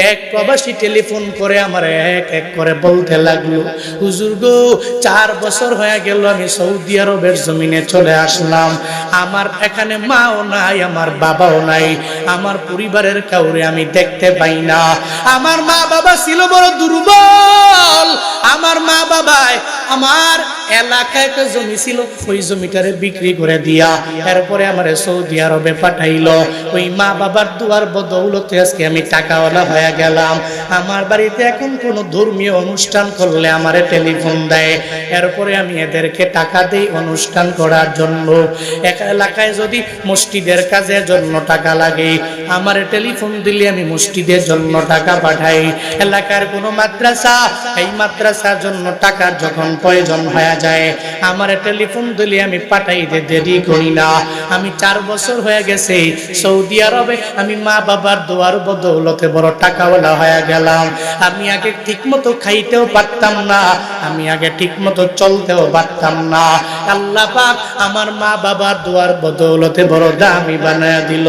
এক প্রবাসী টেলিফোন করে আমার এক এক করে বলতে লাগলো, হুজুর গো 4 বছর হয়ে গেল আমি সৌদি আরবের জমিনে চলে আসলাম, আমার এখানে মাও নাই, আমার বাবাও নাই, আমার পরিবারের কাউরে আমি দেখতে পাই না। আমার মা বাবা ছিল বড় দুর্বল, আমার মা বাবায় আমার এলাকায় একটা জমি ছিল, ওই জমিটারে বিক্রি করে দিয়া এরপরে আমারে সৌদি আরবে পাঠাইলো। ওই মা বাবার দুয়ার বদৌলতে আজকে আমি টাকাওয়ালা হয়ে গেলাম। আমার বাড়িতে এখন কোনো ধর্মীয় অনুষ্ঠান করলে আমারে টেলিফোন দেয়, এরপরে আমি এদেরকে টাকা দেই অনুষ্ঠান করার জন্য। এক এলাকায় যদি মসজিদের কাজের জন্য টাকা লাগে, আমারে টেলিফোন দিলে আমি মসজিদের জন্য টাকা পাঠাই। এলাকার কোনো মাদ্রাসা, এই মাদ্রাসার জন্য টাকার যখন প্রয়োজন হয়ে যায়, আমার টেলিফোন দিলে আমি পাঠাইতে দেরি করি না। আমি 4 বছর হয়ে গেছে সৌদি আরবে, আমি মা বাবার দোয়ার বদৌলতে বড় টাকাওয়ালা হয়ে গেলাম। আমি আগে ঠিক মতো খাইতেও পারতাম না, আমি আগে ঠিক মতো চলতেও পারতাম না। আল্লাহ পাক আমার মা বাবার দোয়ার বদৌলতে বড় দামি বানায় দিল।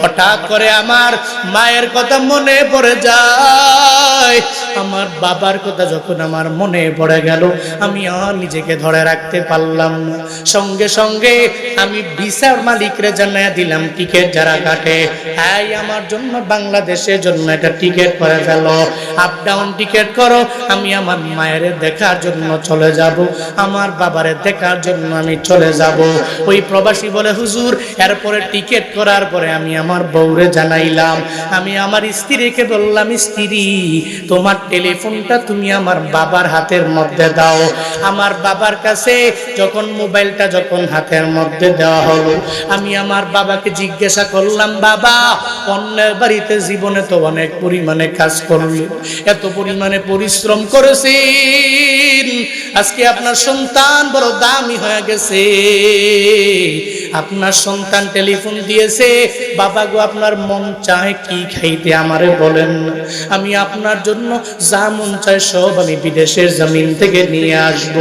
হঠাৎ করে আমার মায়ের কথা মনে পড়ে যায়, আমার বাবার কথা যখন আমার মনে পড়ে গেল, আমি আর নিজেকে ধরে রাখতে পারলাম না। সঙ্গে সঙ্গে আমি ভিসার মালিকরে জানিয়ে দিলাম, টিকিট যারা কাটে, এই আমার জন্য বাংলাদেশের জন্য একটা টিকিট করে ফেলো, আপ ডাউন টিকিট করো, আমি আমার মায়ের দেখার জন্য চলে যাব, আমার বাবারে দেখার জন্য আমি চলে যাব। ওই প্রবাসী বলে, হুজুর এরপরে টিকিট করার পরে আমি আমার বউরে জানাইলাম, আমি আমার স্ত্রীকে বললাম, স্ত্রী তোমার টেলিফোনটা তুমি আমার বাবার হাতের মধ্যে দাও। আমার বাবার কাছে যখন মোবাইলটা যখন হাতের মধ্যে দেওয়া হলো, আমি আমার বাবাকে জিজ্ঞাসা করলাম, বাবা অন্যের বাড়িতে জীবনে তো অনেক পরিমাণে কাজ করলেন, এত পরিমাণে পরিশ্রম করেছেন, আজকে আপনার সন্তান বড় দামি হয়ে গেছে, আপনার সন্তান টেলিফোন দিয়েছে, বাবা গো আপনার মন চায় কি খাইতে আমারে বলেন, আমি আপনার জন্য যা মন চায় সব আমি বিদেশের জমিন থেকে নিয়ে আসব।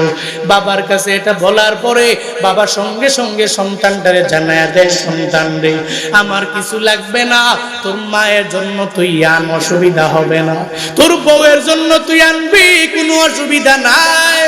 বাবার কাছে এটা বলার পরে বাবা সঙ্গে সঙ্গে সন্তানটারে জানায় দেয়, সন্তান রে আমার কিছু লাগবে না, তোর মায়ের জন্য তুই আন, অসুবিধা হবে না, তোর বউয়ের জন্য তুই আনবি, কোনো অসুবিধা নাই,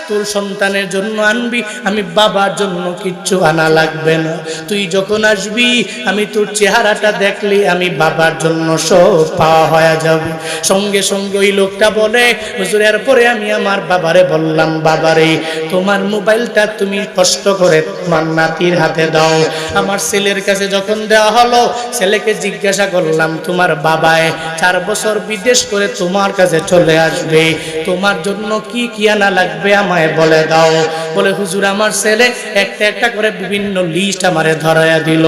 তোর সন্তানের জন্য আনবি, আমি বাবার জন্য কিচ্ছু আনা লাগবে না, তুই যখন আসবি আমি তোর চেহারাটা দেখলে আমি বাবার জন্য সব পাওয়া হয়ে যাবে। সঙ্গে সঙ্গে ওই লোকটা বলে, হুজুর এরপরে আমি আমার বাবারে বললাম, বাবারে তোমার মোবাইলটা তুমি কষ্ট করে তোমার নাতির হাতে দাও। আমার ছেলের কাছে যখন দেওয়া হলো, ছেলেকে জিজ্ঞাসা করলাম, তোমার বাবায় 4 বছর বিদেশ করে তোমার কাছে চলে আসবে, তোমার জন্য কি কি আনা লাগবে আমায় বলে দাও। বলে, হুজুর আমার ছেলে একটা একটা করে বিভিন্ন লিস্ট আমারে ধরায়া দিল,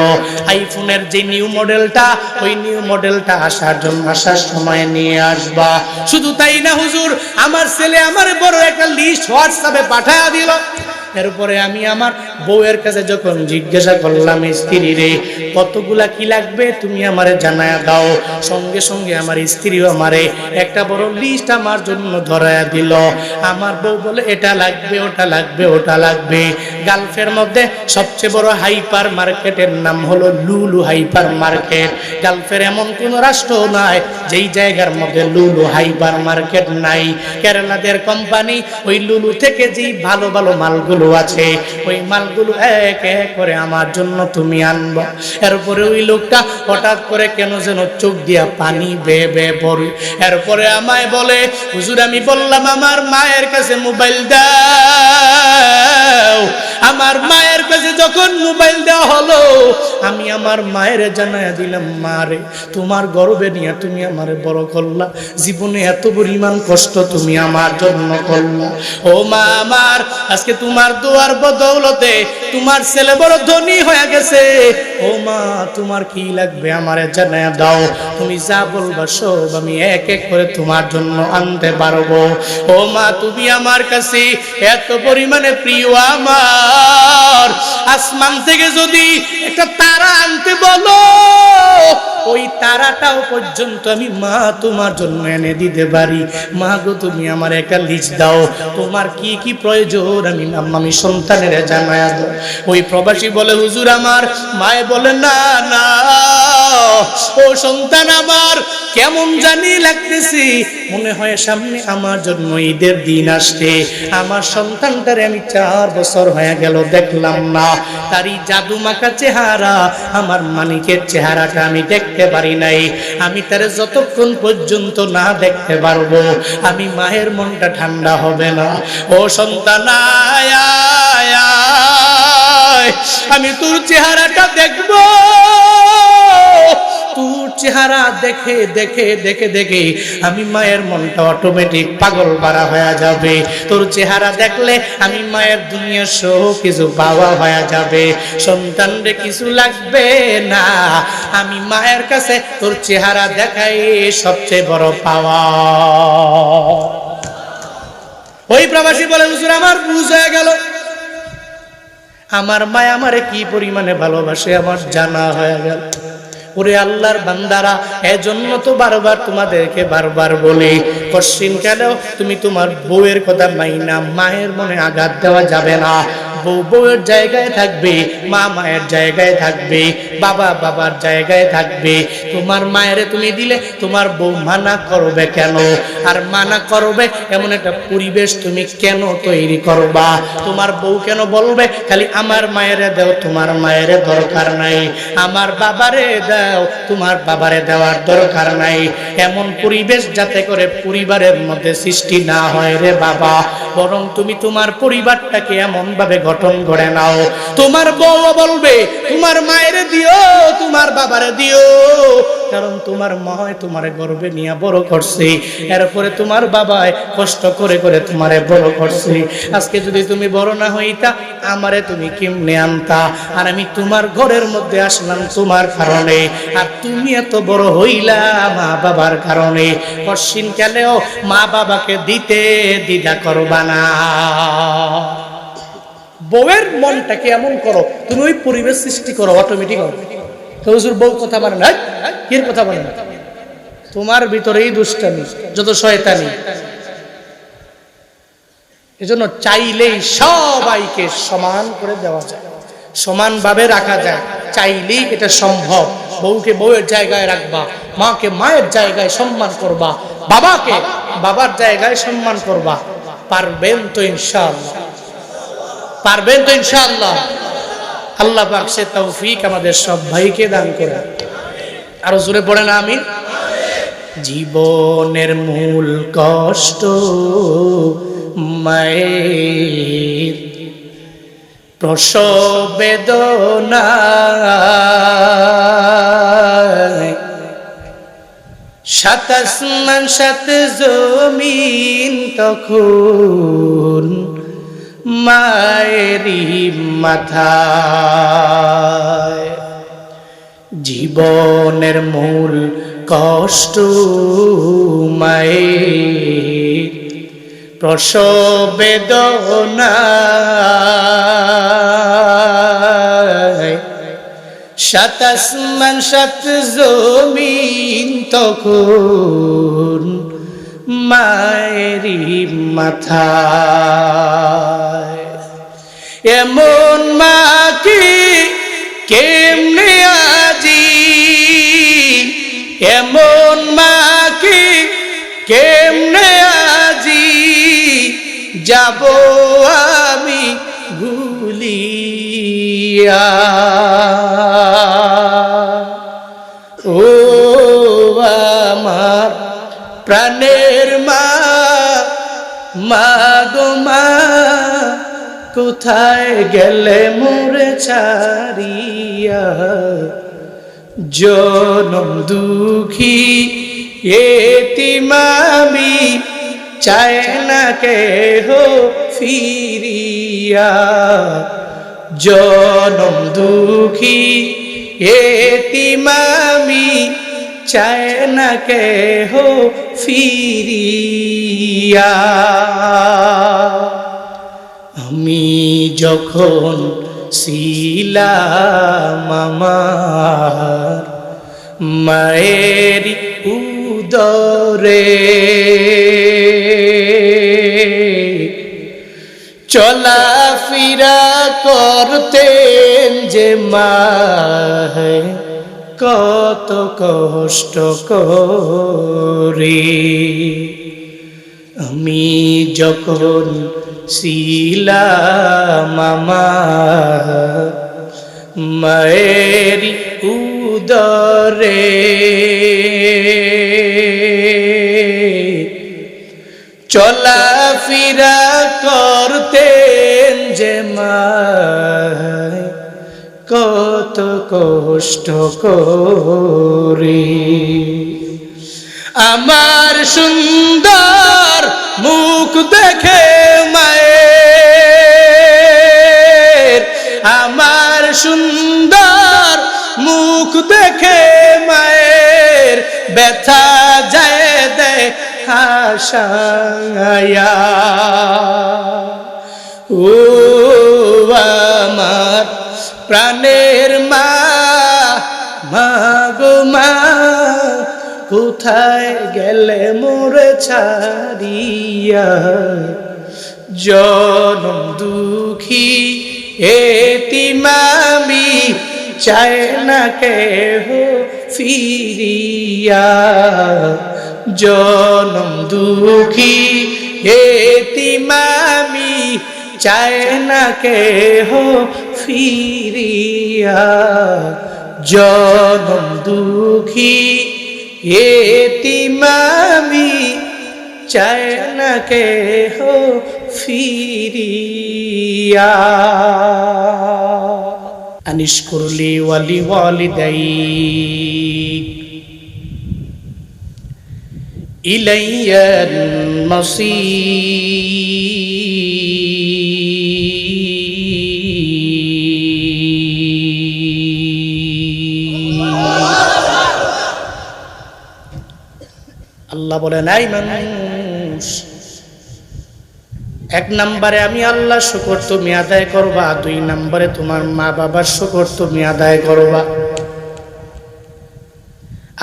আইফোনের যে নিউ মডেলটা, ওই নিউ মডেলটা আসার সময় নিয়ে আসবা। শুধু তাই না হুজুর, আমার ছেলে আমারে বড় একটা লিস্ট হোয়াটসঅ্যাপে পাঠায়া দিল। এরপরে আমি আমার বউয়ের কাছে যখন জিজ্ঞাসা করলাম, স্ত্রী রে কতগুলা কি লাগবে তুমি আমারে জানায়া দাও, সঙ্গে সঙ্গে আমার স্ত্রীও আমারে একটা বড় লিস্ট আমার জন্য ধরায়া দিল। আমার বউ বলে, এটা লাগবে, ওটা লাগবে, ওটা লাগবে। গালফের মধ্যে সবচেয়ে বড় হাইপার মার্কেটের নাম হলো লুলু হাইপার মার্কেট। গালফের এমন কোন রাষ্ট্র নাই যেই জায়গার মধ্যে লুলু হাইপার মার্কেট নাই। কেরালাদের কোম্পানি ওই লুলু থেকে যেই ভালো ভালো মালগুলো আছে, ওই মালগুলো এক এক করে আমার জন্য তুমি আনবো। এরপরে ওই লোকটা হঠাৎ করে কেন যেন চোখ দিয়া পানি বেয়ে বেয়ে পড়ে। এরপরে আমায় বলে, হুজুর আমি বললাম আমার মায়ের কাছে মোবাইল দাও। আমার মায়ের কাছে যখন মোবাইল দেওয়া হলো, আমি আমার মায়ের জানায়া দিলাম, মা রে তোমার গর্বে নিয়ে তুমি আমারে বড় করলা, জীবনে এত পরিমাণ কষ্ট তুমি আমার জন্য করলা, ও মা আমার আজকে তোমার দোয়ার বদৌলতে তোমার ছেলে বড় ধনী হয়ে গেছে, ও মা তোমার কি লাগবে আমারে জানায়া দাও, তুমি যা বলবা সব আমি এক এক করে তোমার জন্য আনতে পারবো। ও মা তুমি আমার কাছে এত পরিমাণে প্রিয়, আমার আসমান থেকে যদি একটা তারা আনতে বলো ওই তারাটাও পর্যন্ত আমি মা তোমার জন্য এনে দিতে পারি। মা গো তুমি আমার একটা লিস্ট দাও, তোমার কি কি প্রয়োজন আমি সন্তানের জানায়া দাও। ওই প্রবাসী বলে হুজুর আমার। মায়ে বলে না না ও সন্তান আমার, কেমন জানি লাগতেছি, মনে হয় সামনে আমার জন্য ঈদের দিন আসছে। আমার সন্তানটারে আমি 4 বছর হয়ে গেল দেখলাম না, তারই জাদু মাখা চেহারা, আমার মানিকের চেহারাটা আমি দেখতে পারি নাই। আমি তারে যতক্ষণ পর্যন্ত না দেখতে পারবো আমি মায়ের মনটা ঠান্ডা হবে না। ও সন্তান আয় আয় আয়, আমি তোর চেহারাটা দেখবো। তোর চেহারা দেখে দেখে দেখে দেখে আমি মায়ের মনটা অটোমেটিক পাগল বাড়া হয়ে যাবে। তোর চেহারা দেখলে আমি মায়ের দুনিয়ার সব কিছু পাওয়া হয়ে যাবে। সন্তানরে কিছু লাগবে না, আমি মায়ের কাছে তোর চেহারা দেখাই সবচেয়ে বড় পাওয়া। ওই প্রবাসী বলে হুজুর আমার বুঝ হয়ে গেল, আমার মা আমারে কি পরিমাণে ভালোবাসে আমার জানা হয়ে গেল। ওরে আল্লাহর বান্দারা, এজন্য তো বারবার তোমাদেরকে বারবার বলি, কশিন কেন তুমি তোমার বউয়ের কথা মাইনা মায়ের মনে আঘাত দেওয়া যাবে না। বউ বউয়ের জায়গায় থাকবে, মা মায়ের জায়গায় থাকবে, বাবা বাবার জায়গায় থাকবে। তোমার মায়েরে তুমি দিলে তোমার বউ মানা করবে কেন? আর মানা করবে এমন একটা পরিবেশ তুমি কেন তৈরি করবা? তোমার বউ কেন বলবে খালি আমার মায়েরে দাও, তোমার মায়েরে দরকার নাই, আমার বাবারে দাও, তোমার বাবারে দেওয়ার দরকার নাই? এমন পরিবেশ যাতে করে পরিবারের মধ্যে সৃষ্টি না হয় রে বাবা। বরং তুমি তোমার পরিবারটাকে এমন ভাবে গঠন করে নাও, তোমার বউ বলবে তোমার মায়েরে দিও, তোমার বাবারে দিও, কারণ তোমার মা তোমারে গর্বে নিয়ে বড় করছে, এরপরে তোমার বাবায় কষ্ট করে করে তোমারে বড় করছে। আজকে যদি তুমি বড় না হইতা আমারে তুমি কেমনে আনতা? আর আমি তোমার ঘরের মধ্যে আসলাম তোমার কারণে, আর তুমি এত বড় হইলা মা বাবার কারণে। কশিন কালেও মা বাবাকে দিতে দ্বিধা করবা না। বউয়ের মনটাকে এমন করো, তুমি ওই পরিবেশ সৃষ্টি করো, অটোমেটিক হবে। হুজুর বউ কথা মানে না, কি কথা বলে না? তোমার ভিতরেই দুষ্টামি, যত শয়তানি। এজন্য চাইলেই সবাইকে সমান করে দেওয়া যায়, সমানভাবে রাখা যায়, চাইলেই এটা সম্ভব। বউকে বউয়ের জায়গায় রাখবা, মাকে মায়ের জায়গায় সম্মান করবা, বাবাকে বাবার জায়গায় সম্মান করবা। পারবেন তো ইনশাআল্লাহ? পারবেন তো ইনশাআল্লাহ? আল্লাহ পাক সে তৌফিক আমাদের সব ভাইকে দান করে। আরো জোরে পড়েন আমিন। জীবনের মূল কষ্ট মায়ের, প্রসব বেদনা, সাত আসমান সাত জমিন তখন মায়েরই মাথায়। জীবনের মূল কষ্ট মায়ের, প্রসব বেদনা, সাত আসমান সাত জমিন তখন মায়েরই মাথায়। এমন মা কি কেমনে আজি, এমন মা কি কেমনে আজি যাব আমি ভুলিয়া। ও আমার প্রাণের মা, মা গো মা, কোথায় গেলে মোরে ছাড়িয়া? জনম দুঃখী এতিম আমি, চায় না কেহ ফিরিয়া। জনম দুঃখী এতিম আমি, চায় না কেহ ফিরিয়া। আমি যখন ছিলাম আমার মায়ের উদরে চলাফেরা করতেন যে মায়ে কত কষ্ট করে। আমি যখন ছিলাম আমার মায়ের উদরে চলাফেরা করতেন যে মায়ে কত কষ্ট করে। আমার সুন্দর মুখ দেখে মায়ের, আমার সুন্দর মুখ দেখে মায়ের ব্যথা যায় দে হাসায়া। ও আমার প্রাণের মা, মা গো মা, কোথায় গেলে মোরে ছাড়িয়া। জনম দুঃখী এতিম আমি, চায় না কেহ ফিরিয়া। জনম দুঃখী এতিম আমি, চায় না কেহ ফিরিয়া। জনম দুঃখী এতিম আমি, চায় না কেহ ফিরিয়া। আনিশকুরলি ওয়ালি ওয়ালিদাইক ইলাইয়াল মাসীর। আল্লাহ বলে নাই মানুষ, এক নম্বরে আমি আল্লাহ শুকর তুমি আদায় করবা, দুই নম্বরে তোমার মা বাবার শুকর তুমি আদায় করবা।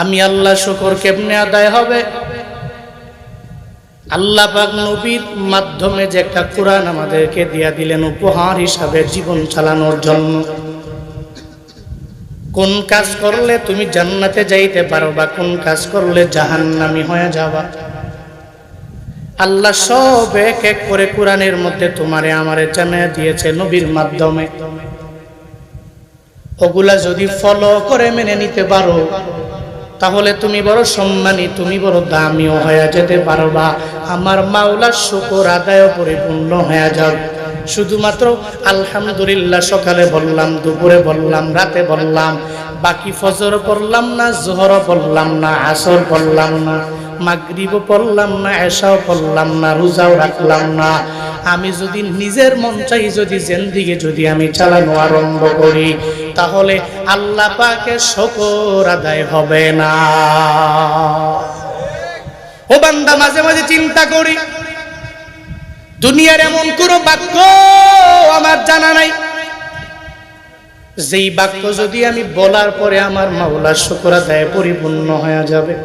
আমি আল্লাহ শুকর কেমনে আদায় হবে? আল্লাহ পাক নবীর মাধ্যমে যে একটা কোরআন আমাদেরকে দিয়া দিলেন উপহার হিসাবে জীবন চালানোর জন্য। কোন কাজ করলে তুমি জান্নাতে যাইতে পারবা, কোন কাজ করলে জাহান্নামী হয়ে যাবা, আল্লাহ সব এক এক করে কোরআনের মধ্যে তোমারে আমারে জানিয়ে দিয়েছে নবীর মাধ্যমে। ওগুলা যদি ফলো করে মেনে নিতে পারো, তাহলে তুমি বড় সম্মানী, তুমি বড় দামিও হয়ে যেতে পারবা। আমার মাওলার শুকর আদায় পরিপূর্ণ হয়ে যাও। শুধুমাত্র আলহামদুলিল্লাহ সকালে বললাম, দুপুরে বললাম, রাতে বললাম, বাকি ফজর পড়লাম না, জোহর পড়লাম না, আসর পড়লাম না, মাগরিবও পড়লাম না, এশাও পড়লাম না, রোজাও রাখলাম না। আমি যদি নিজের মন চাই যদি জিন্দেগি যদি আমি চালানো আরম্ভ করি, তাহলে আল্লাহ পাকের শুকর আদায় হবে না। ও বান্দা, মাঝে মাঝে চিন্তা করি, দুনিয়ার এমন কোন বাক্য আমার জানা নাই যেই বাক্য যদি আমি বলার পরে আমার মাওলার শুকর আদায় পরিপূর্ণ হয়ে যাবে।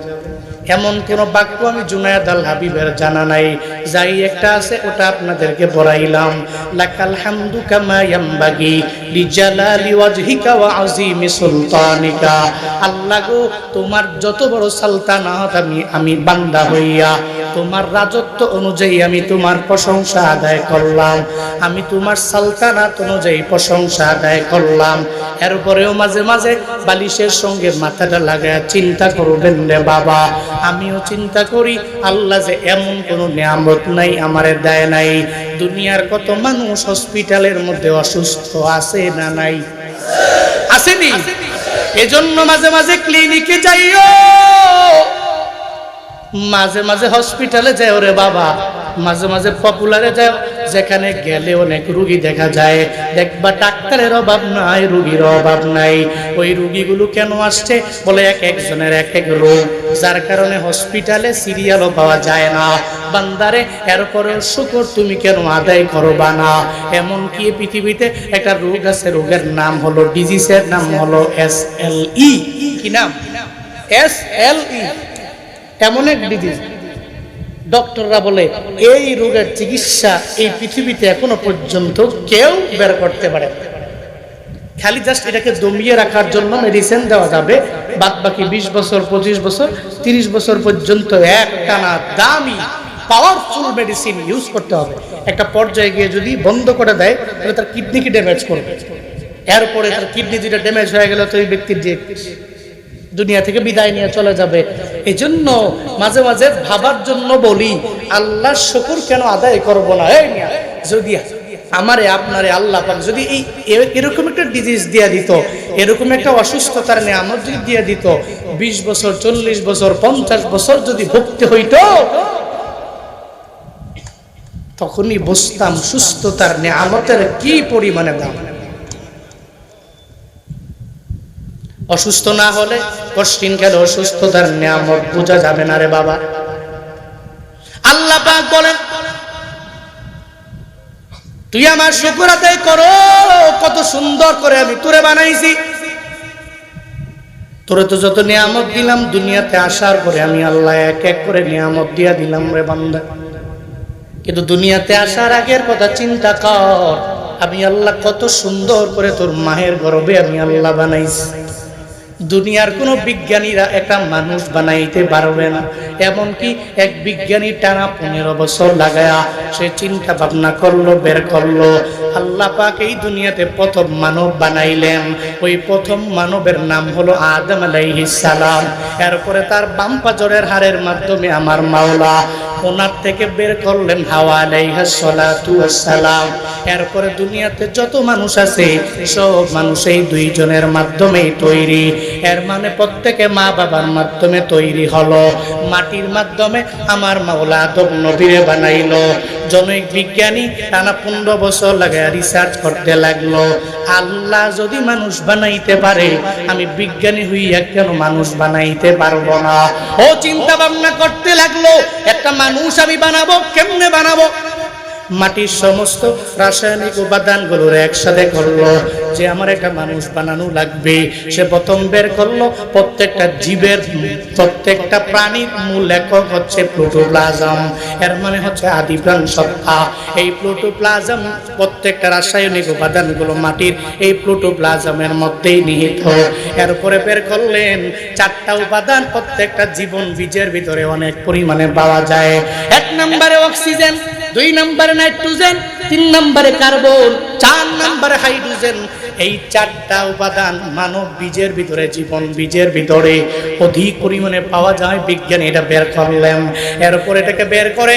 এমন কোন বাক্য আমি জুনায়েদ আল হাবিবের জানা নাই। যাই একটা আছে ওটা আপনাদেরকে বলাইলাম। লাকাল হামদু কামা ইয়ামবাগি লিজালালি ওয়াজহিকা ওয়া আযীমি সুলতানিকা। আল্লাহ গো, তোমার যত বড় সালতানাত আমি বান্দা হইয়া তোমার রাজত্ব অনুযায়ী আমি তোমার প্রশংসা আদায় করলাম, আমি তোমার সালতানাত অনুযায়ী প্রশংসা আদায় করলাম। এরপরেও মাঝে মাঝে বালিশের সঙ্গে মাথাটা লাগায় চিন্তা করবেন রে বাবা, আমিও চিন্তা করি আল্লাহ যে এমন কোনো নিয়ামত নাই আমারে দেয় নাই। দুনিয়ার কত মানুষ হসপিটালের মধ্যে অসুস্থ আছে না নাই? আসেনি? এজন্য মাঝে মাঝে ক্লিনিকে যাইও, মাঝে মাঝে হসপিটালে যাও রে বাবা, মাঝে মাঝে পপুলারে যাও, যেখানে গেলে অনেক রোগী দেখা যায়। দেখবা ডাক্তারের অভাব নাই, রোগীর অভাব নাই। ওই রোগীগুলো কেন আসছে? বলে এক একজনের এক এক রোগ, যার কারণে হসপিটালে সিরিয়ালও পাওয়া যায় না। বান্দারে, এরপরে শুকর তুমি কেন আদায় করবা না? এমন কি পৃথিবীতে একটা রোগ আছে, রোগের নাম হলো, ডিজিজের নাম হলো SLE। কি নাম? SLE, এমন এক ডিজিজ ডক্টররা বলে এই রোগের চিকিৎসা এই পৃথিবীতে এখনো পর্যন্ত কেউ বের করতে পারে না। খালি জাস্ট এটাকে দমিয়ে রাখার জন্য মেডিসিন দেওয়া যাবে, বাদ বাকি 20 বছর 25 বছর 30 বছর পর্যন্ত একটানা দামি পাওয়ারফুল মেডিসিন ইউজ করতে হবে। একটা পর্যায়ে গিয়ে যদি বন্ধ করে দেয় তাহলে তার কিডনিকে ড্যামেজ করবে, এরপরে তার কিডনি যেটা ড্যামেজ হয়ে গেল তো এই ব্যক্তির যে দুনিয়া থেকে বিদায় নিয়ে চলে যাবে। এই জন্য মাঝে মাঝে ভাবার জন্য বলি, আল্লাহর শুকর কেন আদায় করব না? এই মিয়া, যদি আমারে আপনারে আল্লাহ পাক যদি এই এরকম একটা ডিজিজ দিয়ে দিত, এরকম একটা অসুস্থতার নিয়ামত যদি দিয়ে দিত, 20 বছর 40 বছর 50 বছর যদি ভুগতে হইতো, তখনই বুঝতাম সুস্থতার নিয়ামতের কি পরিমাণে দাম। অসুস্থ না হলে কষ্টিন গেল অসুস্থতার নিয়ামত বোঝা যাবে না রে বাবা। আল্লাহ পাক বলেন, তুই আমার শুকর আদায় করো, কত সুন্দর করে আমি তোরে বানাইছি, তোরে তো যত নিয়ামত দিলাম, দুনিয়াতে আসার পরে আমি আল্লাহ এক এক করে নিয়ামত দিয়া দিলাম রে বান্দা। কিন্তু দুনিয়াতে আসার আগের কথা চিন্তা কর, আমি আল্লাহ কত সুন্দর করে তোর মায়ের গর্ভে আমি আল্লাহ বানাইছি। দুনিয়ার কোন বিজ্ঞানীরা একটা মানুষ বানাইতে পারবে না। এমনকি এক বিজ্ঞানী টানা 15 বছর লাগায়া সে চিন্তা ভাবনা করলো, বের করলো, আল্লাহ পাক এই দুনিয়াতে প্রথম মানব বানাইলেন। ওই প্রথম মানবের নাম হলো আদম আলাইহিস সালাম। এরপরে তার বাম পাজরের হাড়ের মাধ্যমে আমার মাওলা ওনার থেকে বের করলেন হাওয়া আলাইহিস সালাতু ওয়াস সালাম। এরপরে দুনিয়াতে যত মানুষ আছে সব মানুষ এই দুইজনের মাধ্যমেই তৈরি। এর মানে প্রত্যেকে মা বাবার মাধ্যমে তৈরি হলো। মাটির মাধ্যমে আমার মাওলা আদম নবীরে বানাইলো। জনৈক বিজ্ঞানী টানা 15 বছর লাগায় রিসার্চ করতে লাগলো, আল্লাহ যদি মানুষ বানাইতে পারে, আমি বিজ্ঞানী হইয়া কেন মানুষ বানাইতে পারবো না? ও চিন্তা ভাবনা করতে লাগলো, একটা মানুষ আমি বানাবো, কেমনে বানাবো? মাটির সমস্ত রাসায়নিক উপাদানগুলোর একসাথে করলো যে আমার একটা মানুষ বানানো লাগবে। সে প্রথম বের করলো প্রত্যেকটা জীবের, প্রত্যেকটা প্রাণীর মূল একক হচ্ছে প্রোটোপ্লাজম। এর মানে হচ্ছে আদি প্রাণ সত্তা। এই প্রোটোপ্লাজম, প্রত্যেকটা রাসায়নিক উপাদানগুলো মাটির এই প্রোটোপ্লাজমের মধ্যেই নিহিত। এরপরে বের করলেন 4টা উপাদান প্রত্যেকটা জীবন বীজের ভিতরে অনেক পরিমাণে পাওয়া যায়। 1 নম্বরে অক্সিজেন, 2 নম্বরে নাইট্রোজেন, 3 নম্বরে কার্বন, 4 নম্বরে হাইড্রোজেন। এই 4টা উপাদান মানব বীজের ভিতরে, জীবন বীজের ভিতরে অধিক পরিমাণে পাওয়া যায়। বিজ্ঞানী এটা বের করলেন। এরপরে এটাকে বের করে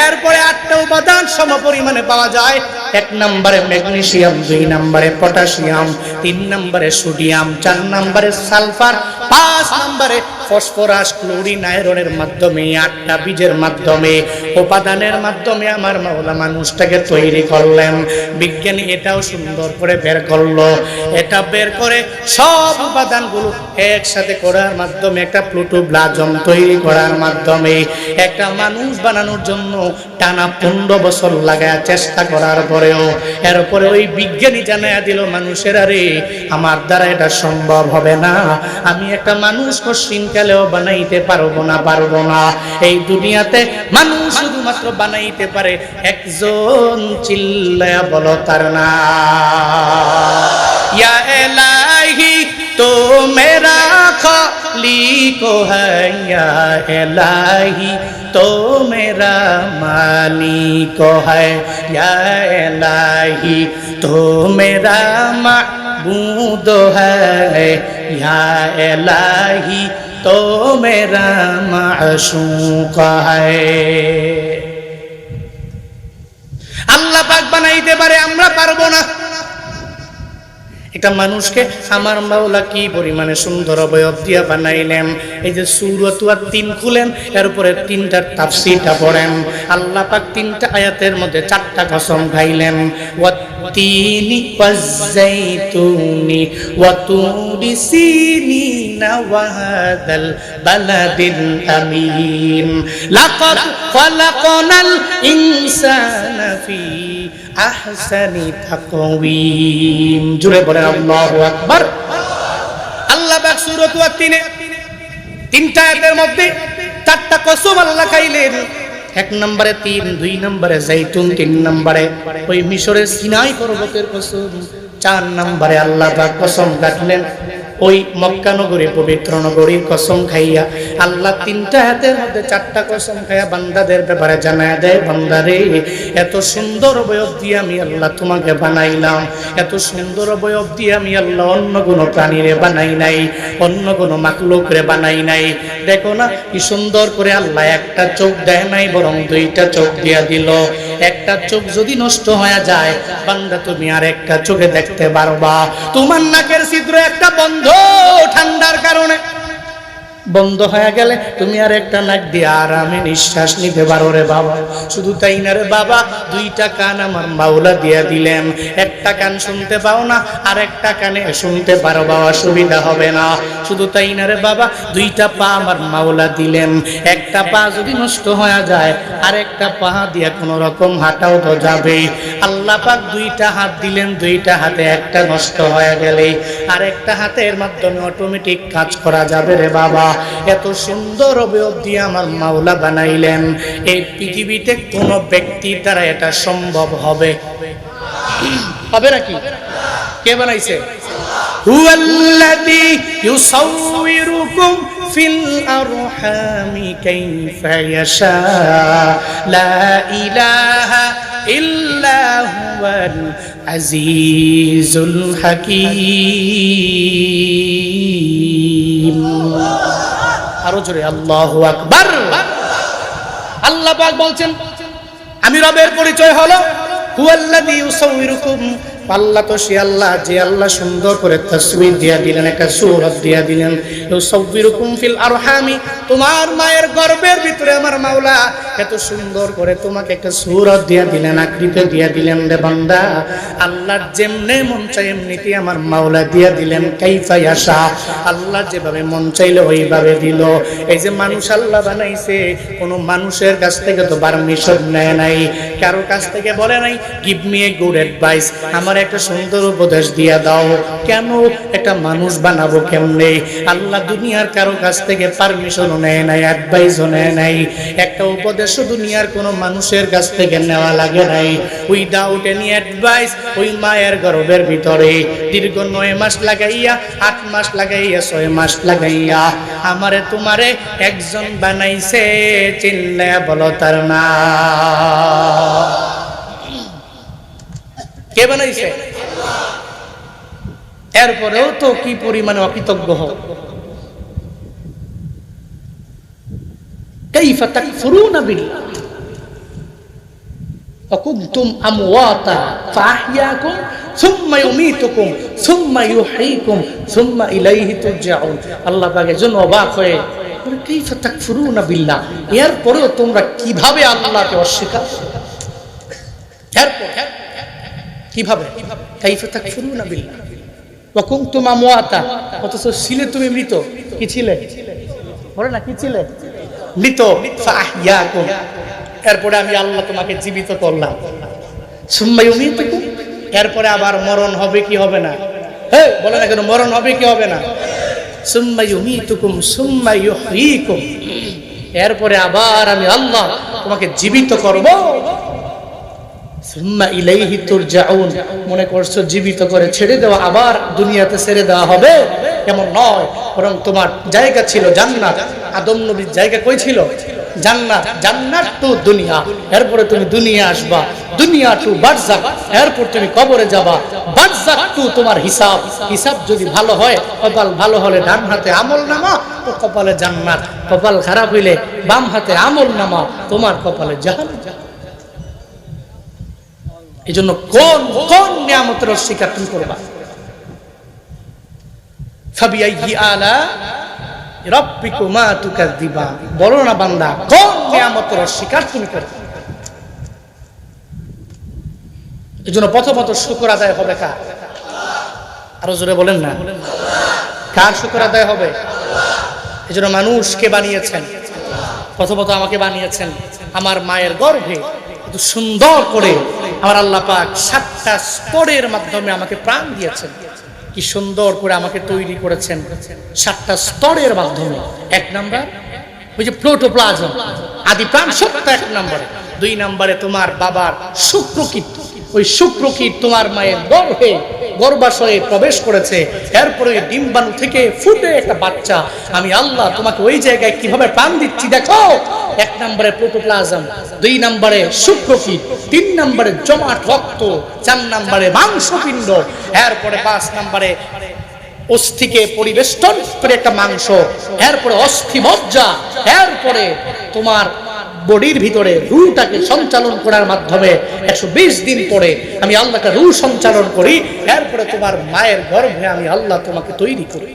এরপরে 8টা উপাদান সম পরিমাণে পাওয়া যায়। 1 নম্বরে ম্যাগনেসিয়াম, 2 নম্বরে পটাশিয়াম, 3 নম্বরে সোডিয়াম, 4 নম্বরে সালফার, 5 নম্বরে ফসফরাস, ক্লোরিন, আয়রনের মাধ্যমে 8টা বীজের মাধ্যমে উপাদানের মাধ্যমে আমার মাওলা মানুষটাকে তৈরি করলেন। বিজ্ঞানী এটাও সুন্দর করে বের করলো। এটা বের করে সব উপাদানগুলো একসাথে করার মাধ্যমে একটা প্রোটোপ্লাজম তৈরি করার মাধ্যমে একটা মানুষ বানানোর জন্য টানা 15 বছর লাগায় চেষ্টা করার পরেও এরপরে ওই বিজ্ঞানী জানায়া দিল, মানুষের আরে আমার দ্বারা এটা সম্ভব হবে না, আমি একটা মানুষ কশিনকালেও বানাইতে পারবো না। এই দুনিয়াতে মানুষ শুধুমাত্র বানাইতে পারে একজন, চিল্লায়া বলো তার নাম। या इलाही तो मेरा खालिक है, या इलाही तो मेरा मालिक है, या इलाही तो मेरा माबूद है, या इलाही तो मेरा माशूक है। আল্লাহ পাক বানাইতে পারে, আমরা পারবো না। একটা মানুষকে আমার মাওলা কি পরিমাণে সুন্দর অবয়ব দিয়া বানাইলেন। এই যে সূরাতুল 3 খুলেন, এর উপরে 3টা তাফসীরটা পড়েন। আল্লাহ পাক 3টা আয়াতের মধ্যে 4টা কসম খাইলেন। ওয়াত্তিনি ওয়াজ্জাইতুনি ওয়া তুরি সিনিনা ওয়া হাদাল বালাদিল আমিন লাকাদ খালাকনাল ইনসানা ফি আহসানি তাকওয়িম। জুড়ে বলেন আল্লাহু আকবার। আল্লাহ পাক সূরাতুল 3 তিনটা আয়াতের মধ্যে চারটা কসম আল্লাহ খাইলেন। এক নম্বরে 3, 2 নম্বরে জাইতুন, 3 নম্বরে ওই মিশরের সিনাই পর্বতের কসম, 4 নম্বরে আল্লাহ পাক কসম কাটলেন ওই মক্কা নগরী পবিত্র নগরীর কসম খাইয়া। আল্লাহ তিনটা হাতের মধ্যে চারটা কসম খাইয়া বান্দাদের ব্যাপারে জানায় দেয়, বান্দারে এত সুন্দর অবয়ব দিয়ে আমি আল্লাহ তোমাকে বানাইলাম, এত সুন্দর অবয়ব দিয়ে আমি আল্লাহ অন্য কোনো প্রাণীরে বানাই নাই, অন্য কোনো মাখলুকরে বানাই নাই। দেখো না কি সুন্দর করে আল্লাহ একটা চোখ দেয় নাই, বরং দুইটা চোখ দিয়া দিল। একটা চোখ যদি নষ্ট হয়ে যায় বান্দা তুমি আর একটা চোখে দেখতে পারবা। তোমার নাকের ছিদ্র একটা বন্ধ, ঠান্ডার কারণে বন্ধ হয়ে গেলে তুমি আর একটা নাক দিয়ে আরামে নিঃশ্বাস নিতে পারো রে বাবা। শুধু তাই না রে বাবা, দুইটা কান আমার মাওলা দিয়া দিলেন, একটা কান শুনতে পাও না আর একটা কানে শুনতে পারো বা অসুবিধা হবে না। শুধু তাই না রে বাবা, দুইটা পা আমার মাওলা দিলেন, একটা পা যদি নষ্ট হয়ে যায় আর একটা পা দিয়ে কোনো রকম হাঁটাও তো যাবে। আল্লাহ পাক দুইটা হাত দিলেন, দুইটা হাতে একটা নষ্ট হয়ে গেলে আর একটা হাতের মাধ্যমে অটোমেটিক কাজ করা যাবে রে বাবা। এত সুন্দর অবয়ব দিয়ে আমার মাওলা বানাইলেন, এই পৃথিবীতে কোন ব্যক্তির দ্বারা এটা সম্ভব হবে হবে নাকি? কে বানাইছে? হুয়াল্লাযী ইউসাউবিরুকুম ফিল আরহামি কাইফা ইয়াশা লা ইলাহা ইল্লা হুয়াল আজিজুল হাকীম। আরো জোরে আল্লাহু আকবার। আল্লাহ পাক বলছেন আমি রবের পরিচয় হলো হুয়াল্লাযী ইউসাউবিরুকুম। আল্লাহ তো সে আল্লাহ যে আল্লাহ সুন্দর করে তাসবিহ দিয়া দিলেন, একটা সূরত দিয়া দিলেন। ইউসাউবিরুকুম ফিল আরহামি, তোমার মায়ের গর্ভের ভিতরে আমার মাওলা এত সুন্দর করে তোমাকে একটা সূরত দিয়া দিলেন, আকৃতি দিয়া দিলেন রে বান্দা। আল্লাহর যেমনে মন চাই এমনিতে আমার মাওলা দিয়া দিলেন, কাইফা ইয়াশা, আল্লাহ যেভাবে মন চাইলে ওইভাবে দিল। এই যে মানুষ আল্লাহ বানাইছে, কোনো মানুষের কাছ থেকে তো পারমিশন নেয় নাই, কারো কাছ থেকে বলে নাই give me a good advice, আমার একটা সুন্দর উপদেশ দিয়া দাও। কেন? একটা মানুষ বানাবো কেমনে? আল্লাহ দুনিয়ার কারো কাছ থেকে পারমিশনও নেয় নাই, অ্যাডভাইসও নেয় নাই, একটা উপদেশও দুনিয়ার কোনো মানুষের কাছ থেকে নেওয়া লাগে নাই। উইদাউট এনি অ্যাডভাইস ওই মায়ের গর্ভের ভিতরে দীর্ঘ 9 মাস লাগাইয়া, 8 মাস লাগাইয়া, 6 মাস লাগাইয়া আমারে তোমারে একজন বানাইছে, চিল্লায়া বলো তার নাম। কে বানাইছে? এরপরেও তো কি পরিমাণে অকৃতজ্ঞ হও। কাইফা তাকফুরুনা বিল্লাহ ওয়া কুনতুম আমওয়াতা ফাআহইয়াকুম সুম্মা ইউমীতুকুম সুম্মা ইউহয়ীকুম সুম্মা ইলাইহি তুরজাউন। আল্লাহ পাক এজন্য অবাক হয়ে কাইফা তাকফুরুনা বিল্লাহ, এরপরেও তোমরা কিভাবে আল্লাহকে অস্বীকার করো? এরপর কিভাবে? কাইফা তাকফুরুনা বিল্লাহ ওয়া কুনতুম আমওয়াতা, অথচ ছিলে তুমি মৃত। কি ছিলে? বলে না কি ছিলে? মৃত। ফাআহইয়াকুম, এরপরে আমি আল্লাহ তোমাকে জীবিত করলাম। সুম্মা ইউমীতুকুম, এরপরে আবার মরণ হবে কি হবে না? হ্যাঁ বলে না কেন, মরণ হবে কি হবে না? সুম্মা ইউমীতুকুম সুম্মা ইউহয়ীকুম, এরপরে আবার আমি আল্লাহ তোমাকে জীবিত করব। সুম্মা ইলাইহি তুরজাউন, মনে করছো জীবিত করে ছেড়ে দেওয়া, আবার দুনিয়াতে ছেড়ে দেওয়া হবে? এমন নয়, বরং তোমার জায়গা ছিল জান্নাত। আদম নবীর জায়গা কই ছিল? জান্নাত। জান্নাত টু দুনিয়া, এরপরে তুমি দুনিয়া আসবা। দুনিয়া টু বারজাখ, এরপর তুমি কবরে যাবা। বারজাখ টু তোমার হিসাব। হিসাব যদি ভালো হয়, কপাল ভালো হলে ডান হাতে আমল নামা, তো কপালে জান্নাত। কপাল খারাপ হইলে বাম হাতে আমল নামা, তোমার কপালে জাহান্নাম। এই জন্য কোন কোন নিয়ামতের অস্বীকার তুমি করবা? ফাবিআইয়ি আলা রাব্বিকুমা তুকাযযিবান, বলো না বান্দা কোন নিয়ামতের অস্বীকার তুমি করবে? এই জন্য প্রথমত শুকর আদায় হবে কার? আরো জোরে বলেন না, কার শুকর আদায় হবে? এই জন্য মানুষকে বানিয়েছেন, প্রথমত আমাকে বানিয়েছেন আমার মায়ের গর্ভে সুন্দর করে। আমার আল্লাহ পাক 7টা স্তরের মাধ্যমে আমাকে প্রাণ দিয়েছেন। কি সুন্দর করে আমাকে তৈরি করেছেন 7টা স্তরের মাধ্যমে। 1 নাম্বার ওই যে প্রোটোপ্লাজম, আদি প্রাণ সত্তা 1 নম্বরে। 2 নম্বরে তোমার বাবার শুক্রকীট, ওই শুক্রকীট তোমার মায়ের গর্ভাশয়ে প্রবেশ করেছে। এরপরে ডিম্বাণু থেকে ফুটে একটা বাচ্চা। আমি আল্লাহ তোমাকে ওই জায়গায় কিভাবে প্রাণ দিচ্ছি দেখো। 1 নম্বরে প্রোটোপ্লাজম, 2 নম্বরে শুক্রকীট, 3 নম্বরে জমাট রক্ত, 4 নম্বরে মাংসপিণ্ড, এরপরে 5 নম্বরে অস্থিকে পরিবেষ্টন করে একটা মাংস, এরপরে অস্থি মজ্জা, এরপরে তোমার বডির ভিতরে রূহটাকে সঞ্চালন করার মাধ্যমে 120 দিন পরে আমি আল্লাহকে রূহ সঞ্চালন করি। এরপরে তোমার মায়ের গর্ভে আমি আল্লাহ তোমাকে তৈরি করি।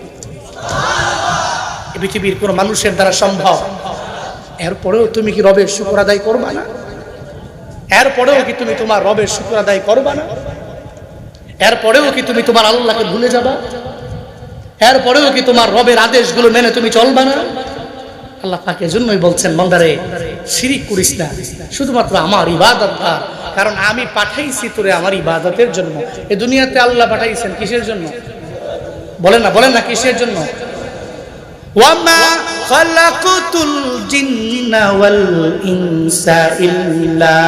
এই পৃথিবীর কোন মানুষের দ্বারা সম্ভব? এরপরেও তুমি কি রবের শুকর আদায় করবা না? এরপরেও কি তুমি তোমার রবের শুকর আদায় করবা না? এরপরেও কি তুমি তোমার আল্লাহকে ভুলে যাবা? এরপরেও কি তোমার রবের আদেশগুলো মেনে তুমি চলবা না? আল্লাহ পাক এজন্যই বলছেন, বান্দারে শিরিক করিস না, শুধুমাত্র আমার ইবাদত কর, কারণ আমি পাঠাইছি তোরে আমার ইবাদতের জন্য। এই দুনিয়াতে আল্লাহ পাঠাইছেন কিসের জন্য? বলেন না কিসের জন্য? ওয়ামা খালাকুতুল জিন্না ওয়াল ইনসা ইল্লা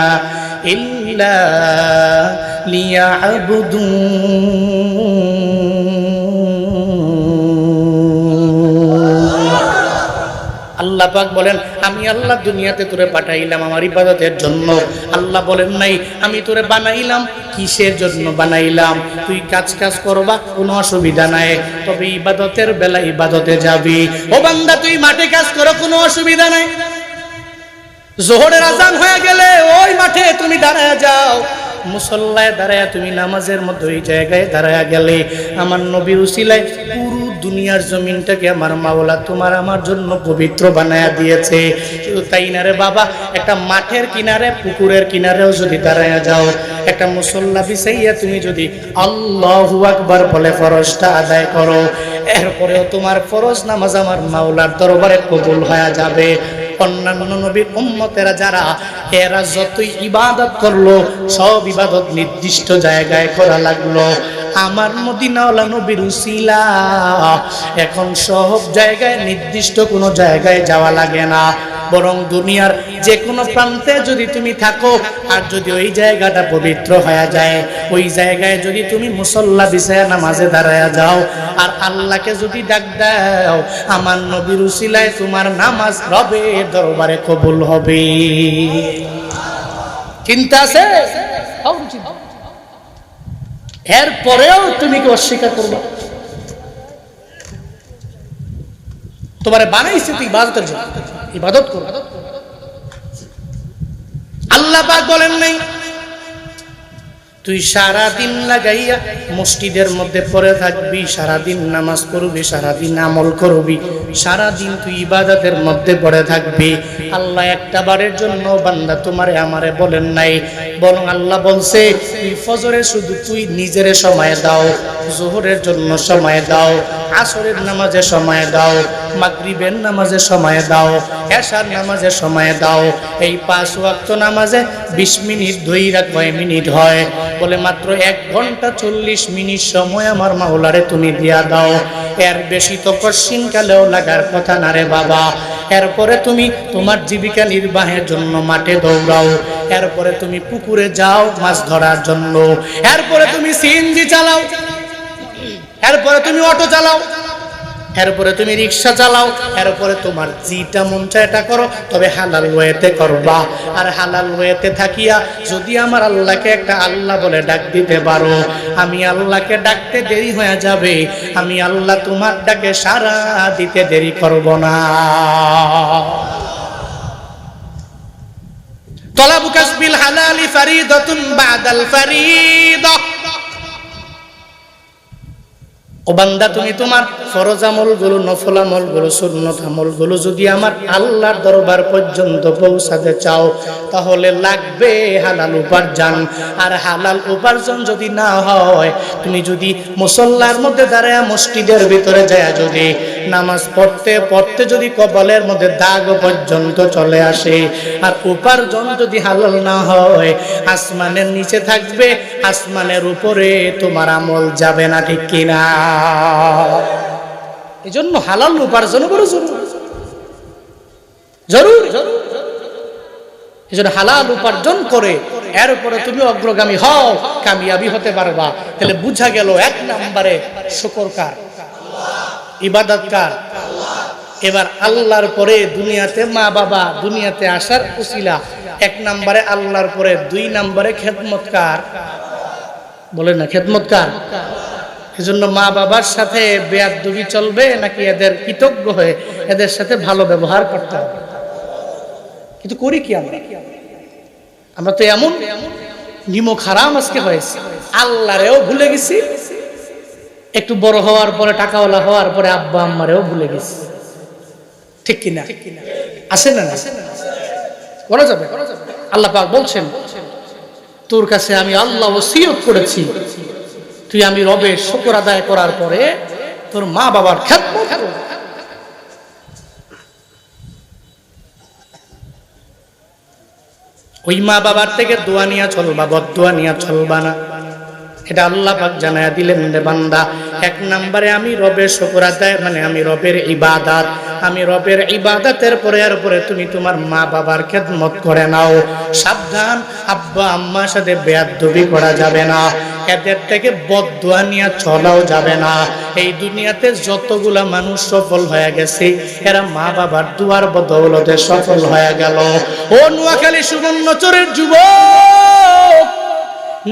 লিয়াবুদুন। আল্লাহ পাক বলেন, আমি আল্লাহ দুনিয়াতে তোরে পাঠাইলাম আমার ইবাদতের জন্য। আল্লাহ বলেন নাই আমি তোরে বানাইলাম কিসের জন্য বানাইলাম। তুই কাজ করবা, কোনো অসুবিধা নাই, তবে ইবাদতের বেলা ইবাদতে যাবি। ও বান্দা তুই মাঠে কাজ করো, কোনো অসুবিধা নাই। যোহরের আজান হয়ে গেলে ওই মাঠে তুমি দাঁড়ায় যাও, মুসল্লায় দাঁড়ায় তুমি নামাজের মধ্যে ওই জায়গায় দাঁড়ায় গেলে আমার নবীর উসিলায় পুরো দুনিয়ার জমিনটাকে আমার মাওলা তোমার আমার জন্য পবিত্র বানায়া দিয়েছে। শুধু তাই না রে বাবা, একটা মাঠের কিনারে পুকুরের কিনারেও যদি দাঁড়ায় যাও, একটা মুসল্লা বিছাইয়া তুমি যদি আল্লাহু আকবার বলে ফরজটা আদায় করো, এরপরেও তোমার ফরজ নামাজ আমার মাওলার দরবারে কবুল হয়ে যাবে। অন্যান্য নবীর উম্মতেরা যারা, এরা যতই ইবাদত করলো সব ইবাদত নির্দিষ্ট জায়গায় করা লাগলো। আমার মদিনাওয়ালা নবীর উসিলা এখন সব জায়গায় নির্দিষ্ট কোনো জায়গায় যাওয়া লাগে না, বরং দুনিয়ার যে কোনো প্রান্তে যদি তুমি থাকো আর যদি ওই জায়গাটা পবিত্র হয়ে যায়, ওই জায়গায় যদি তুমি মুসল্লা বিছায়া নামাজে দাঁড়ায়া যাও আর আল্লাহকে যদি ডাক দাও, আমার নবীর উসিলায় তোমার নামাজ রবের দরবারে কবুল হবে। চিন্তা আছে? এরপরেও তুমি কি অস্বীকার করবা? তোমারে বানাইছে তুই ইবাদতের জন্য, ইবাদত করো। আল্লাহ পাক বলেন নাই তুই সারা দিন লাগাইয়া মসজিদের মধ্যে পড়ে থাকবি, সারা দিন নামাজ পড়বি, সারা দিন আমল করবি, সারা দিন তুই ইবাদতের মধ্যে পড়ে থাকবি। আল্লাহ একটা বারের জন্য বান্দা তোমারে আমারে বলেন নাই, বরং আল্লাহ বলছে তুই ফজরে শুধু তুই নিজের সময় দাও, যোহরের জন্য সময় দাও, আসরের নামাজে সময় দাও, মাগরিবের নামাজে সময় দাও, এশার নামাজে সময় দাও। এই 5 ওয়াক্ত নামাজে 20 মিনিট ধইরা কয় মিনিট হয়? বলে মাত্র 1 ঘন্টা 40 মিনিট সময় আমার মাওলারে তুমি দিয়া দাও। এর বেশি তো কশিন কালেও লাগার কথা না রে বাবা। এরপরে তুমি তোমার জীবিকা নির্বাহের জন্য মাঠে দৌড়াও, এরপরে তুমি পুকুরে যাও মাছ ধরার জন্য, এরপরে তুমি সিএনজি চালাও, এরপরে তুমি অটো চালাও, এরপরে তুমি রিক্সা চালাও, এরপরে তোমার যেটা মন চায় এটা করো, তবে হালাল ওয়েতে করবা। আর হালাল ওয়েতে থাকিয়া যদি আমার আল্লাহকে একটা আল্লাহ বলে ডাক দিতে পারো, আমি আল্লাহকে ডাকতে দেরি হয়ে যাবে, আমি আল্লাহ তোমার ডাকে সাড়া দিতে দেরি করব না। তলাবু কাসবিল হালালি ফারিদাতুন বাদাল ফারিদা। ও বান্দা তুমি তোমার ফরজ আমলগুলো, নফল আমলগুলো, সুন্নত আমলগুলো যদি আমার আল্লাহর দরবার পর্যন্ত পৌঁছাতে চাও, তাহলে লাগবে হালাল উপার্জন। আর হালাল উপার্জন যদি না হয়, তুমি যদি মুসল্লার মধ্যে দাঁড়ায় মসজিদের ভিতরে যায় যদি নামাজ পড়তে পড়তে যদি কপালের মধ্যে দাগ পর্যন্ত চলে আসে, আর উপার্জন যদি হালাল না হয়, আসমানের নিচে থাকবে, আসমানের উপরে তোমার আমল যাবে না, ঠিক কিনা? এই জন্য হালাল উপার্জন বড় জরুরি। এই জন্য হালাল উপার্জন করে এরপরে তুমি অগ্রগামী হও, কামিয়াবি হতে পারবা। তাহলে বুঝা গেল 1 নম্বরে শুকর কার, ইবাদত কার। এবার আল্লাহর পরে দুনিয়াতে মা বাবা, দুনিয়াতে আসার উসিলা 1 নম্বরে আল্লাহর পরে। 2 নম্বরে খেদমত কার, বলেন না খেদমত কার? এজন্য মা বাবার সাথে বেয়াদবি চলবে নাকি এদের কৃতজ্ঞ হয়ে এদের সাথে ভালো ব্যবহার করতে হবে? কিন্তু করি কি আমরা তো এমন নিমক হারাম আজকে হয়েছে, আল্লাহরেও ভুলে গেছি, একটু বড় হওয়ার পরে টাকাওয়ালা হওয়ার পরে আব্বা আম্মারেও ভুলে গেছি, ঠিক কিনা? আসে না? করা যাবে? আল্লাহ পাক বলছেন, তোর কাছে আমি আল্লাহ ওসিয়ত করেছি, তুই আমি রবের শুকর আদায় করার পরে তোর মা বাবার খেদমত কর। ওই মা বাবার থেকে দোয়া নিয়া চলবা, বদদোয়া নিয়া চলবা না। এটা আল্লাহ পাক জানায়া দিলেন রে বান্দা। 1 নম্বরে আমি রবের শুকর আদায়, মানে আমি রবের ইবাদত, আমি রবের ইবাদতের পরে এর পরে তুমি তোমার মা বাবার খেদমত করে নাও। সাবধান, আব্বা আম্মার সাথে বেয়াদবি করা যাবে না, এদের থেকে বদদোয়া নিয়ে চলাও যাবে না। এই দুনিয়াতে যতগুলা মানুষ সফল হয়ে গেছে, এরা মা বাবার দুয়ার বদৌলতে সফল হয়ে গেল। ও নোয়াখালী সুবর্ণচরের যুবক,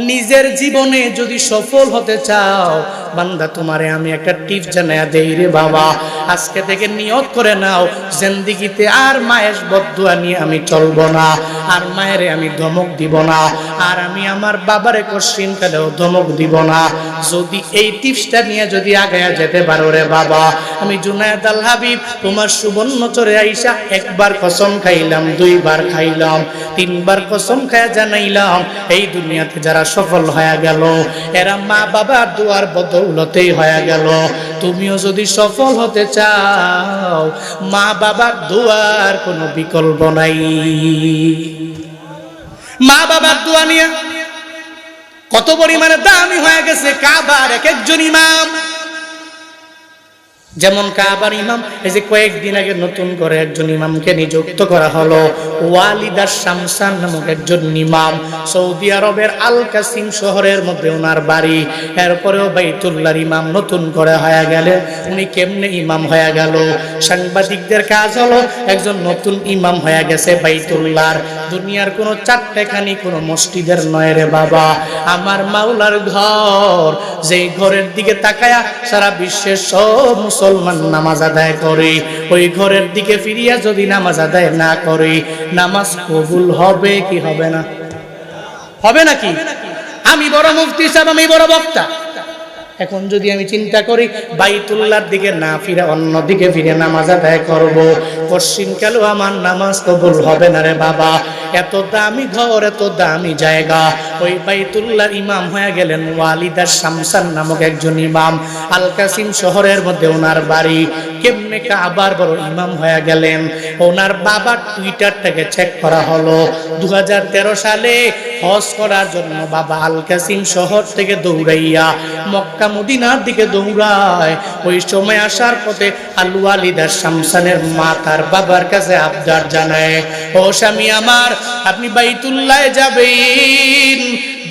নিজের জীবনে যদি সফল হতে চাও বান্দা, তোমারে আমি একটা টিপস জানায়া দেই রে বাবা। আজকে থেকে নিয়ত করে নাও, জিন্দেগিতে আর মায়ের বদদুয়া নিয়ে আমি চলবো না, আর মায়েরে আমি ধমক দিব না, আর আমি আমার বাবারে কোশ্চিন কালেও ধমক দিব না। যদি এই টিপসটা নিয়ে যদি আগায়া যেতে পারো রে বাবা, আমি জুনায়েদ আল হাবিব তোমার সুবর্ণচরে আইসা 1 বার কসম খাইলাম, 2 বার খাইলাম, 3 বার কসম খায়া জানাইলাম, এই দুনিয়াতে যারা সফল হয়ে গেল এরা মা বাবার দুয়ার বদৌলতেই হয়ে গেল। তুমিও যদি সফল হতে চাও, মা বাবার দুয়ার কোনো বিকল্প নাই। মা বাবার দোয়া নিয়ে কত পরিমাণে দামি হয়ে গেছে কাবার এক একজন ইমাম। যেমন কাবার ইমাম, এই যে কয়েকদিন আগে নতুন করে একজন ইমামকে নিযুক্ত করা হলো, ওয়ালিদ শামসান নামক একজন ইমাম, সৌদি আরবের আল কাসিম শহরের মধ্যে ওনার বাড়ি। এরপরেও বাইতুল্লাহর ইমাম নতুন করে হয়ে গেলেন। উনি কেমনে ইমাম হয়ে গেল? সাংবাদিকদের কাজ হলো, একজন নতুন ইমাম হয়ে গেছে বাইতুল্লাহর। দুনিয়ার কোনো 4টেখানি কোনো মসজিদের নয় রে বাবা, আমার মাওলার ঘর, যেই ঘরের দিকে তাকায়া সারা বিশ্বের সব মুসলমান নামাজ আদায় করে, ওই ঘরের দিকে ফিরিয়া যদি নামাজ আদায় না করে, নামাজ কবুল হবে কি হবে না? হবে নাকি? আমি বড় মুফতি সাহেব, আমি বড় বক্তা, এখন যদি আমি চিন্তা করি বাইতুল্লাহর দিকে না ফিরে অন্য দিকে ফিরে নামাজ আদায় করব, পশ্চিমকালেও আমার নামাজ কবুল হবে না রে বাবা। এত দামি ঘর, এত দামি জায়গা, ওই বাইতুল্লাহর ইমাম হয়ে গেলেন ওয়ালিদ শামসান নামক একজন ইমাম, আল কাসিম শহরের মধ্যে ওনার বাড়ি। কেমনে কাবার বড় ইমাম হয়ে গেলেন? ওনার বাবার টুইটারটাকে চেক করা হলো। 2013 সালে হজ করার জন্য বাবা আল কাসিম শহর থেকে দৌড়াইয়া মক্কা মদিনার দিকে দৌড়ায়। ওই সময় আসার পথে আল ওয়ালিদ শামসানের মা তার বাবার কাছে আবদার জানায়, ও স্বামী আমার, আপনি বাইতুল্লাহে যাবেন,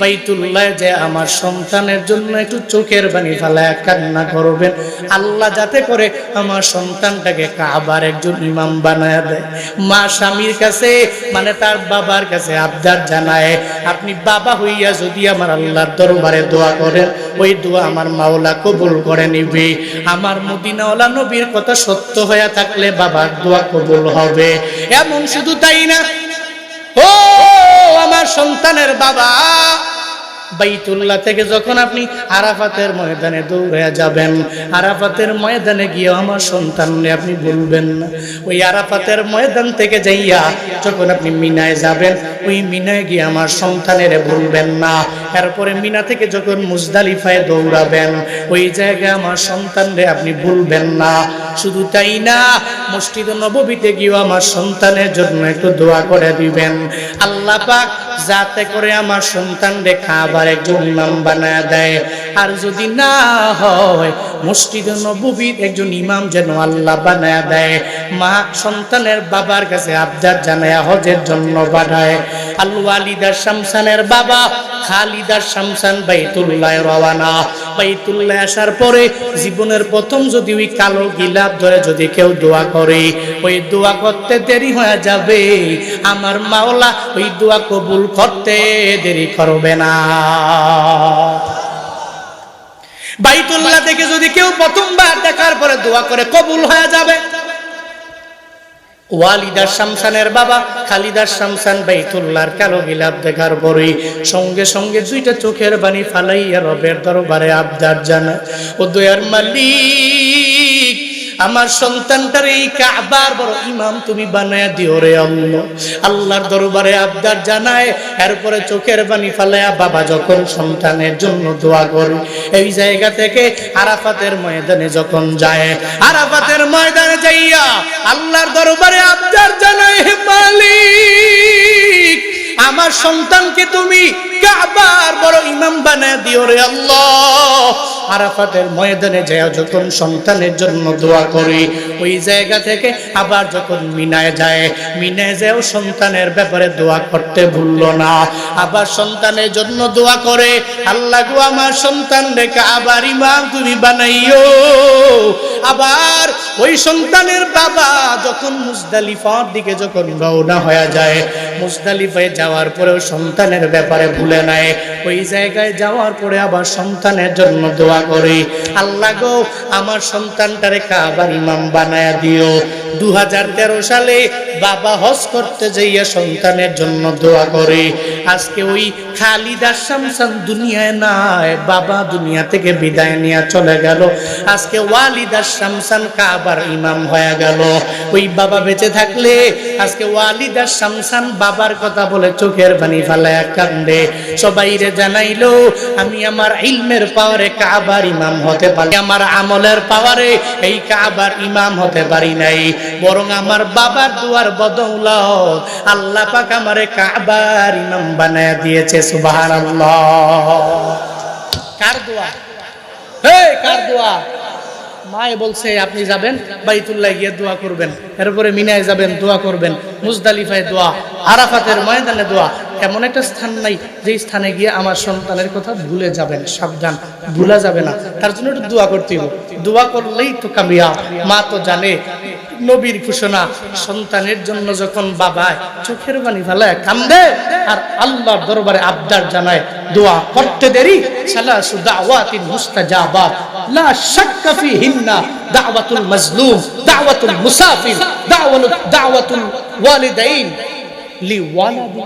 বাইতুল্লাহে যে আমার সন্তানের জন্য একটু চোখের পানি ফেলায় কান্না করবেন, আল্লাহ যাতে করে আমার সন্তানটাকে কাবার একজন ইমাম বানায় দেয়। মা স্বামীর কাছে, মানে তার বাবার কাছে আবদার জানায়, আপনি বাবা হইয়া যদি আমার আল্লাহর দরবারে দোয়া করেন, ওই দোয়া আমার মাওলা কবুল করে নিবে। আমার মদিনাওয়ালা নবীর কথা সত্য হয়ে থাকলে বাবার দোয়া কবুল হবে। এমন শুধু তাই না, ও আমার সন্তানের বাবা, বাইতুল্লাহ থেকে যখন আপনি আরাফাতের ময়দানে দৌড়ে যাবেন, আরাফাতের ময়দানে গিয়ে আমার সন্তানরে আপনি ভুলবেন না। ওই আরাফাতের ময়দান থেকে যাইয়া যখন আপনি মিনায় যাবেন, ওই মিনায় গিয়ে আমার সন্তানের ভুলবেন না। এরপরে মিনা থেকে যখন মুজদালিফায় দৌড়াবেন, ওই জায়গায় আমার সন্তানরে আপনি ভুলবেন না। শুধু তাই না, মসজিদ নববীতে গিয়ে আমার সন্তানের জন্য একটু দোয়া করে দিবেন, আল্লাহ পাক যাতে করে আমার সন্তানরে কাবার একজন ইমাম বানায় দেয়। আর যদি না হয়, মসজিদ নববীর একজন ইমাম যেন আল্লাহ বানায় দেয়। মা সন্তানের বাবার কাছে আবদার জানায় হজের জন্য পাঠায়। আল ওয়ালিদা শামসানের বাবা খালিদা শামসান বাইতুল্লাহ রওয়ানা। বাইতুল্লাহ আসার পরে জীবনের প্রথম যদি ওই কালো গিলাপ ধরে যদি কেউ দোয়া করে, ওই দোয়া করতে দেরি হয়ে যাবে, আমার মাওলা ওই দোয়া কবুল করতে দেরি করবে না। বাইতুল্লাহ থেকে যদি কেউ প্রথমবার দেখার পরে দোয়া করে, কবুল হয়ে যাবে। ওয়ালিদা শামসানের বাবা খালিদা শামসান বাইতুল্লাহর কালো গিলাপ দেখার পরেই সঙ্গে সঙ্গে দুইটা চোখের পানি ফালাইয়া রবের দরবারে আবদার জানায়, ও দয়ার মালিক, আমার সন্তানটার এই কাবার বড় ইমাম তুমি বানায়া দিও রে আল্লাহ। আল্লাহর দরবারে আবদার জানায়, এরপরে চোখের পানি ফালায়া বাবা যখন সন্তানের জন্য দোয়া করে, এই জায়গা থেকে আরাফাতের ময়দানে যখন যায়, আরাফাতের ময়দানে যাইয়া আল্লাহর দরবারে আবদার জানায়, হে মালিক, আমার সন্তানকে তুমি কাবার বড় ইমাম বানায়া দিও রে আল্লাহ। আরাফাতের ময়দানে যায় যখন সন্তানের জন্য দোয়া করি, ওই জায়গা থেকে আবার যখন মিনায় যায়, মিনায় যাও সন্তানের ব্যাপারে দোয়া করতে ভুললো না। আবার সন্তানের জন্য দোয়া করে, আল্লাহ গো আমার সন্তান রেখে আবার ইমাম তুমি বানাইও। আবার ওই সন্তানের বাবা যখন মুজদালিফার দিকে যখন রওনা হয়ে যায়, মুজদালিফায় যাওয়ার পরেও সন্তানের ব্যাপারে ভুলে নাই। ওই জায়গায় যাওয়ার পরে আবার সন্তানের জন্য দোয়া করে, আল্লাহ গো আমার সন্তানটারে কাবার ইমাম বানায়া দিও। 2013 সালে বাবা হজ করতে যাইয়া সন্তানের জন্য দোয়া করে। আজকে ওই খালিদা শামসান দুনিয়ায় নাই, বাবা দুনিয়া থেকে বিদায় নিয়ে চলে গেল। আজকে ওয়ালিদা শামসান কাবার ইমাম হয়ে গেল। ওই বাবা বেঁচে থাকলে আজকে ওয়ালিদা শামসান বাবার কথা বলে চোখের পানি ফেলায় কান্দে। সবাইরে জানাইলো, আমি আমার ইলমের পাওয়ারে কাবার ইমাম হতে পারি, আমার আমলের পাওয়ারে এই কাবার ইমাম হতে পারি নাই, বরং আমার বাবার দুয়ার বদৌলত আল্লাহ পাক আমারে কাবার ইমাম বানায়া দিয়েছে। সুবহানাল্লাহ। কার দোয়া? হে কার দোয়া? মায়ে বলছে আপনি যাবেন বাইতুল্লাহ গিয়ে দোয়া করবেন, এরপরে মিনায় যাবেন দোয়া করবেন, মুজদালিফায় দোয়া, আরাফাতের ময়দানে দোয়া। এমন একটা স্থান নাই যে স্থানে গিয়ে আমার সন্তানের কথা ভুলে যাবেন। সাবধান, ভুলা যাবে না, তার জন্য একটু দোয়া করতে হবে। দোয়া করলেই তো কামিয়াব। মা তো জানে, নবীর ঘোষণা, সন্তানের জন্য যখন বাবা চোখের পানি ফেলায় কান্দে আর আল্লাহর দরবারে আবদার জানায়, দোয়া করতে দেরি সালাসু দাওয়াতিন মুস্তাজাবাত লা শাক্কা ফিহিন্না দাওয়াতুল মাজলুম, দাওয়াতুল মুসাফির, দাওয়াতুল ওয়ালিদাইন লিওয়ালাদি।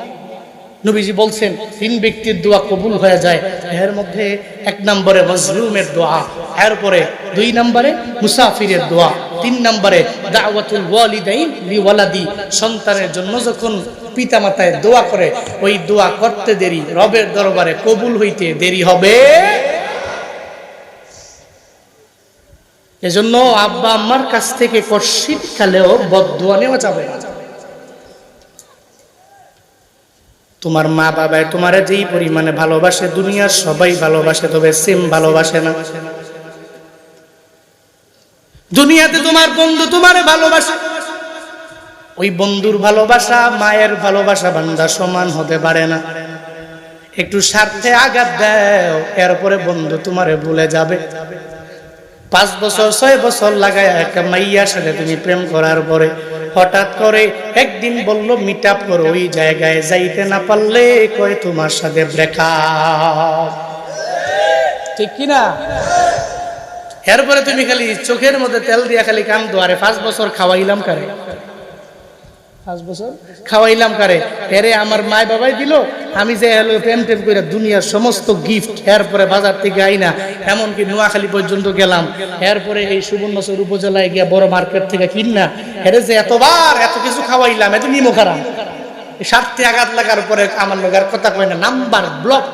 নবীজি বলছেন 3 ব্যক্তির দোয়া কবুল হয়ে যায়। এর মধ্যে 1 নম্বরে মাজলুমের দোয়া, এরপরে 2 নম্বরে মুসাফিরের দোয়া, 3 নম্বরে দাওয়াতুল ওয়ালিদাইন লিওয়ালাদি। সন্তানের জন্য যখন পিতামাতায় দোয়া করে, ওই দোয়া করতে দেরি রবের দরবারে কবুল হইতে দেরি হবে। এজন্য আব্বা আম্মার কাছ থেকে শীতকালেও বদদোয়া নেওয়া যাবে না। তোমার মা বাবায় তোমারে যেই পরিমাণে ভালোবাসে, দুনিয়ার সবাই ভালোবাসে, তবে সেম ভালোবাসে না। দুনিয়াতে তোমার বন্ধু তোমারে ভালোবাসে, ওই বন্ধুর ভালোবাসা মায়ের ভালোবাসা বান্দা সমান হতে পারে না। একটু স্বার্থে আঘাত দাও, এরপরে বন্ধু তোমারে ভুলে যাবে। 5 বছর 6 বছর লাগায় একটা মাইয়ার সাথে তুমি প্রেম করার পরে হঠাৎ করে একদিন বললো মিট আপ করো, ওই জায়গায় যাইতে না পারলে কয় তোমার সাথে ব্রেকআপ, ঠিক কিনা? এরপরে তুমি খালি চোখের মধ্যে তেল দিয়া খালি কান্দো, আরে 5 বছর খাওয়াইলাম কারে, 5 বছর খাওয়াইলাম কারে, এরে আমার মা বাবাই দিল, আমি যে হলো প্রেম টেম করে দুনিয়ার সমস্ত গিফট এরপরে বাজার থেকে আইনা এমনকি নোয়াখালী পর্যন্ত গেলাম, এরপরে এই সুবর্ণচর উপজেলায় গিয়া বড় মার্কেট থেকে কিনা হেরে যে এতবার এত কিছু খাওয়াইলাম, এত নিমো খারাম, স্বার্থে আঘাত লাগার পরে আমার লোকের কথা কয় না, নাম্বার ব্লক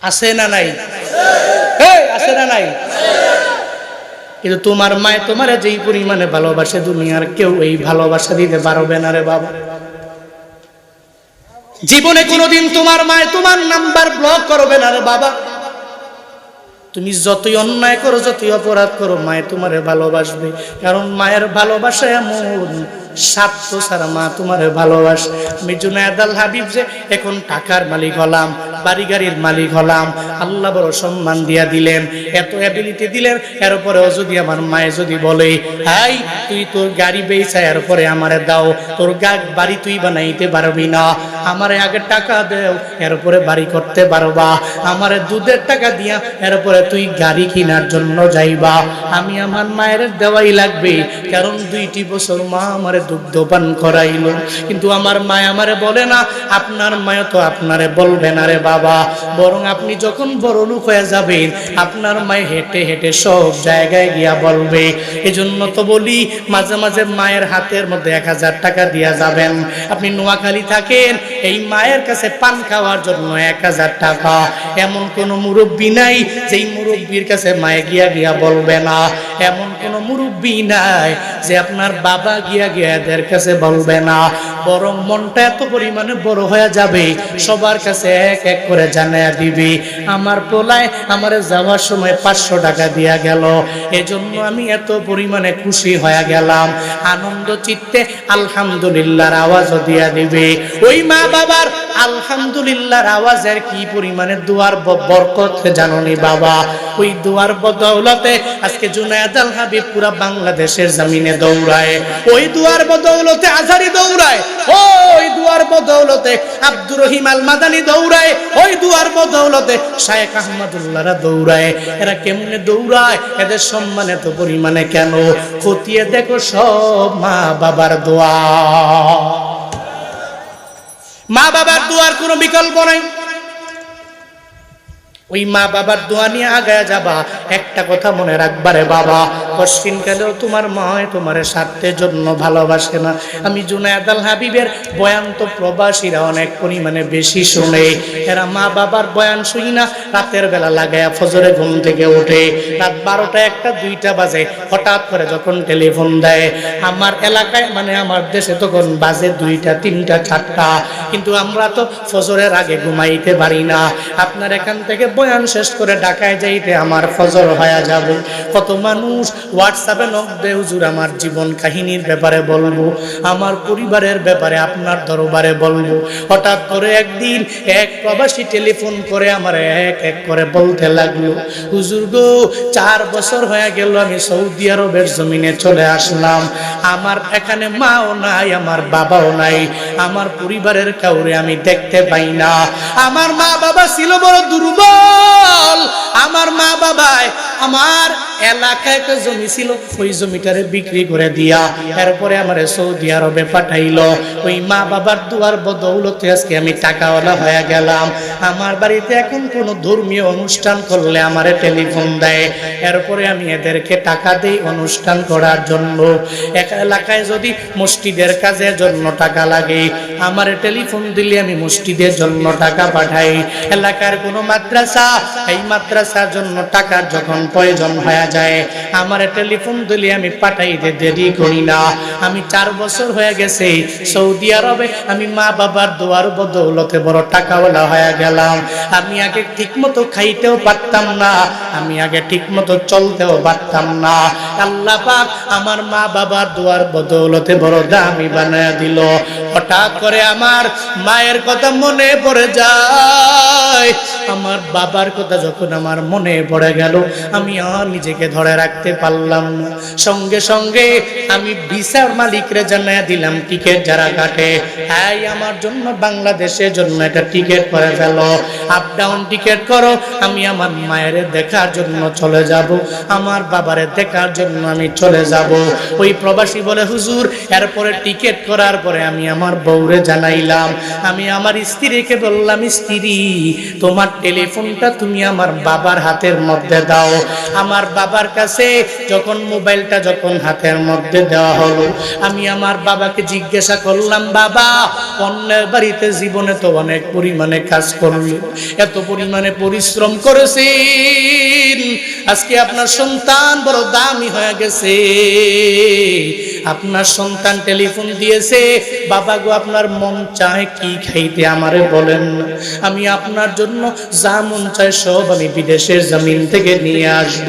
আছে না নাই? আছে না নাই? কিন্তু তোমার মায়ে তোমার যেই পরিমাণে ভালোবাসে দুনিয়ার কেউ এই ভালোবাসা দিতে পারবে না রে বাবা। জীবনে কোনোদিন তোমার মায়ে তোমার নাম্বার ব্লক করবে না রে বাবা। তুমি যতই অন্যায় করো, যতই অপরাধ করো, মায়ে তোমারে ভালোবাসবে। কারণ মায়ের ভালোবাসা এমন, স্বার্থ ছাড়া মা তোমারে ভালোবাসে। আমি জুনায়েদ আল হাবিব যে এখন টাকার মালিক হলাম, বাড়ি গাড়ির মালিক হলাম, আল্লাহ বড় সম্মান দিয়া দিলেন, এত অ্যাবিলিটি দিলেন, এরপরেও যদি আমার মায়ে যদি বলে হাই তুই তোর গাড়ি বেচা এরপরে আমারে দাও, তোর বাড়ি তুই বানাইতে পারবি না, আমারে আগে টাকা দেও এরপরে বাড়ি করতে পারবা, আমারে দুধের টাকা দিয়া এরপরে তুই গাড়ি কেনার জন্য যাইবা, আমি আমার মায়ের দেওয়াই লাগবে। কারণ 2টি বছর মা আমারে দুগ্ধপান করাইলো। কিন্তু আমার মা আমারে বলে না, আপনার মায় তো আপনারে বলবে না রে বাবা, বরং আপনি যখন বড় লোক হয়ে যাবেন আপনার মায়ে হেঁটে হেঁটে সব জায়গায় গিয়া বলবে। এজন্য তো বলি মাঝে মাঝে মায়ের হাতের মধ্যে 1000 টাকা দিয়া যাবেন। আপনি নোয়াখালী থাকেন, এই মায়ের কাছে পান খাওয়ার জন্য 1000 টাকা। এমন কোন মুরব্বী নাই যেই মুরব্বীর কাছে মায়ে গিয়া গিয়া বলবে না। এমন কোন মুরব্বী নাই যে আপনার বাবা গিয়া গিয়া এদের কাছে বলবে না। বরং মনটা এত পরিমাণে বড় হয়ে যাবে, সবার কাছে এক এক করে জানাইয়া দিবি আমার পোলায় আমারে যাওয়ার সময় 500 টাকা দিয়া গেল, এজন্য আমি এত পরিমাণে খুশি হয়ে গেলাম। আনন্দ চিত্তে আলহামদুলিল্লাহর আওয়াজও দিয়া দিবে। ওই মা বাবার আলহামদুলিল্লাহর আওয়াজের কি পরিমাণে দুয়ার বরকত জাননি বাবা। ওই দুয়ার বদৌলতে আজকে জুনায়েদ আল হাবিব পুরা বাংলাদেশের জমিনে দৌড়ায়, ওই দুয়ার বদৌলতে আজহারি দৌড়ায়, ওই দুয়ার বদৌলতে আব্দুর রহিম আল মাদানী দৌড়ায়, ওই দুয়ার বদৌলতে শায়েখ আহমদুল্লাহরা দৌড়ায়। এরা কেমনে দৌড়ায়? এদের সম্মান এত পরিমাণে কেন? খতিয়ে দেখো সব মা বাবার দোয়া। মা বাবার দোয়ার কোনো বিকল্প নাই। ওই মা বাবার দোয়া নিয়ে আগায় যাবা। একটা কথা মনে রাখবারে বাবা, পশ্চিমকালেও তোমার মা তোমার স্বার্থের জন্য ভালোবাসে না। আমি জুনায়েদ আল হাবিবের বয়ান তো প্রবাসীরা অনেক পরিমাণে বেশি শুনে। এরা মা বাবার বয়ান শুনি না, রাতের বেলা লাগায়া ফজরে ঘুম থেকে ওঠে, রাত 12টা 1টা 2টা বাজে হঠাৎ করে যখন টেলিফোন দেয়। আমার এলাকায় মানে আমার দেশে তখন বাজে 2টা 3টা 4টা, কিন্তু আমরা তো ফজরের আগে ঘুমাইতে পারি না। আপনার এখান থেকে বয়ান শেষ করে ঢাকায় যাইতে আমার ফজর হয়ে যাবে। কত মানুষ হোয়াটসঅ্যাপে নক দেয়, হুজুর আমার জীবন কাহিনীর ব্যাপারে বলবো, আমার পরিবারের ব্যাপারে আপনার দরবারে বলবো। হঠাৎ করে একদিন এক প্রবাসী টেলিফোন করে আমার এক এক করে বলতে লাগলো, হুজুর গো 4 বছর হয়ে গেল আমি সৌদি আরবের জমিনে চলে আসলাম, আমার এখানে মাও নাই, আমার বাবাও নাই, আমার পরিবারের কাউরে আমি দেখতে পাই না। আমার মা বাবা ছিল বড় দুর্বল। আমার মা বাবায় আমার এলাকায় একটা জমি ছিল, ওই জমিটারে বিক্রি করে দিয়া এরপরে আমার সৌদি আরবে পাঠাইলো। ওই মা বাবার দুয়ার বদৌলতে আজকে আমি টাকাওয়ালা হয়ে গেলাম। আমার বাড়িতে এখন কোনো ধর্মীয় অনুষ্ঠান করলে আমারে টেলিফোন দেয়, এরপরে আমি এদেরকে টাকা দেই অনুষ্ঠান করার জন্য। এক এলাকায় যদি মসজিদের কাজের জন্য টাকা লাগে, আমারে টেলিফোন দিলে আমি মসজিদের জন্য টাকা পাঠাই। এলাকার কোনো মাদ্রাসা, এই মাদ্রাসার জন্য টাকার যখন প্রয়োজন হয়ে যায় আমার টেলিফোন দিলে আমি পাঠাইতে দেরি করি না। আমি 4 বছর হয়ে গেছে সৌদি আরবে, আমি মা বাবার দোয়ার বদৌলতে বড় টাকাওয়ালা হয়ে গেলাম। আমি আগে ঠিক মতো খাইতেও পারতাম না, আমি আগে ঠিক মতো চলতেও পারতাম না। আল্লাহ পাক আমার মা বাবার দোয়ার বদৌলতে বড় দামি বানায় দিল। হঠাৎ করে আমার মায়ের কথা মনে পড়ে যায়। আমার বাবার কথা যখন আমার মনে পড়ে গেল, আমি আর নিজেকে ধরে রাখতে পারলাম না। সঙ্গে সঙ্গে আমি ভিসার মালিকরে জানাইয়া দিলাম, টিকিট যারা কাটে, এই আমার জন্য বাংলাদেশের জন্য একটা টিকিট করে ফেলো, আপ ডাউন টিকিট করো, আমি আমার মায়ের দেখার জন্য চলে যাব, আমার বাবারে দেখার জন্য আমি চলে যাব। ওই প্রবাসী বলে, হুজুর এরপরে টিকিট করার পরে আমি আমার বউরে জানাইলাম, আমি আমার স্ত্রীকে বললাম, স্ত্রী তোমার টেলিফোনটা তুমি আমার বাবার হাতের মধ্যে দাও। আমার বাবার কাছে যখন মোবাইলটা যখন হাতের মধ্যে দেওয়া হলো, আমি আমার বাবাকে জিজ্ঞাসা করলাম, বাবা অন্যের বাড়িতে জীবনে তো অনেক পরিমাণে কাজ করলেন, এত পরিমাণে পরিশ্রম করেছেন, আজকে আপনার সন্তান বড় দামি হয়ে গেছে, আপনার সন্তান টেলিফোন দিয়েছে, বাবা গো আপনার মন চায় কি খাইতে আমারে বলেন, আমি আপনার জন্য যা মন চায় সব আমি বিদেশের জমিন থেকে নিয়ে আসব।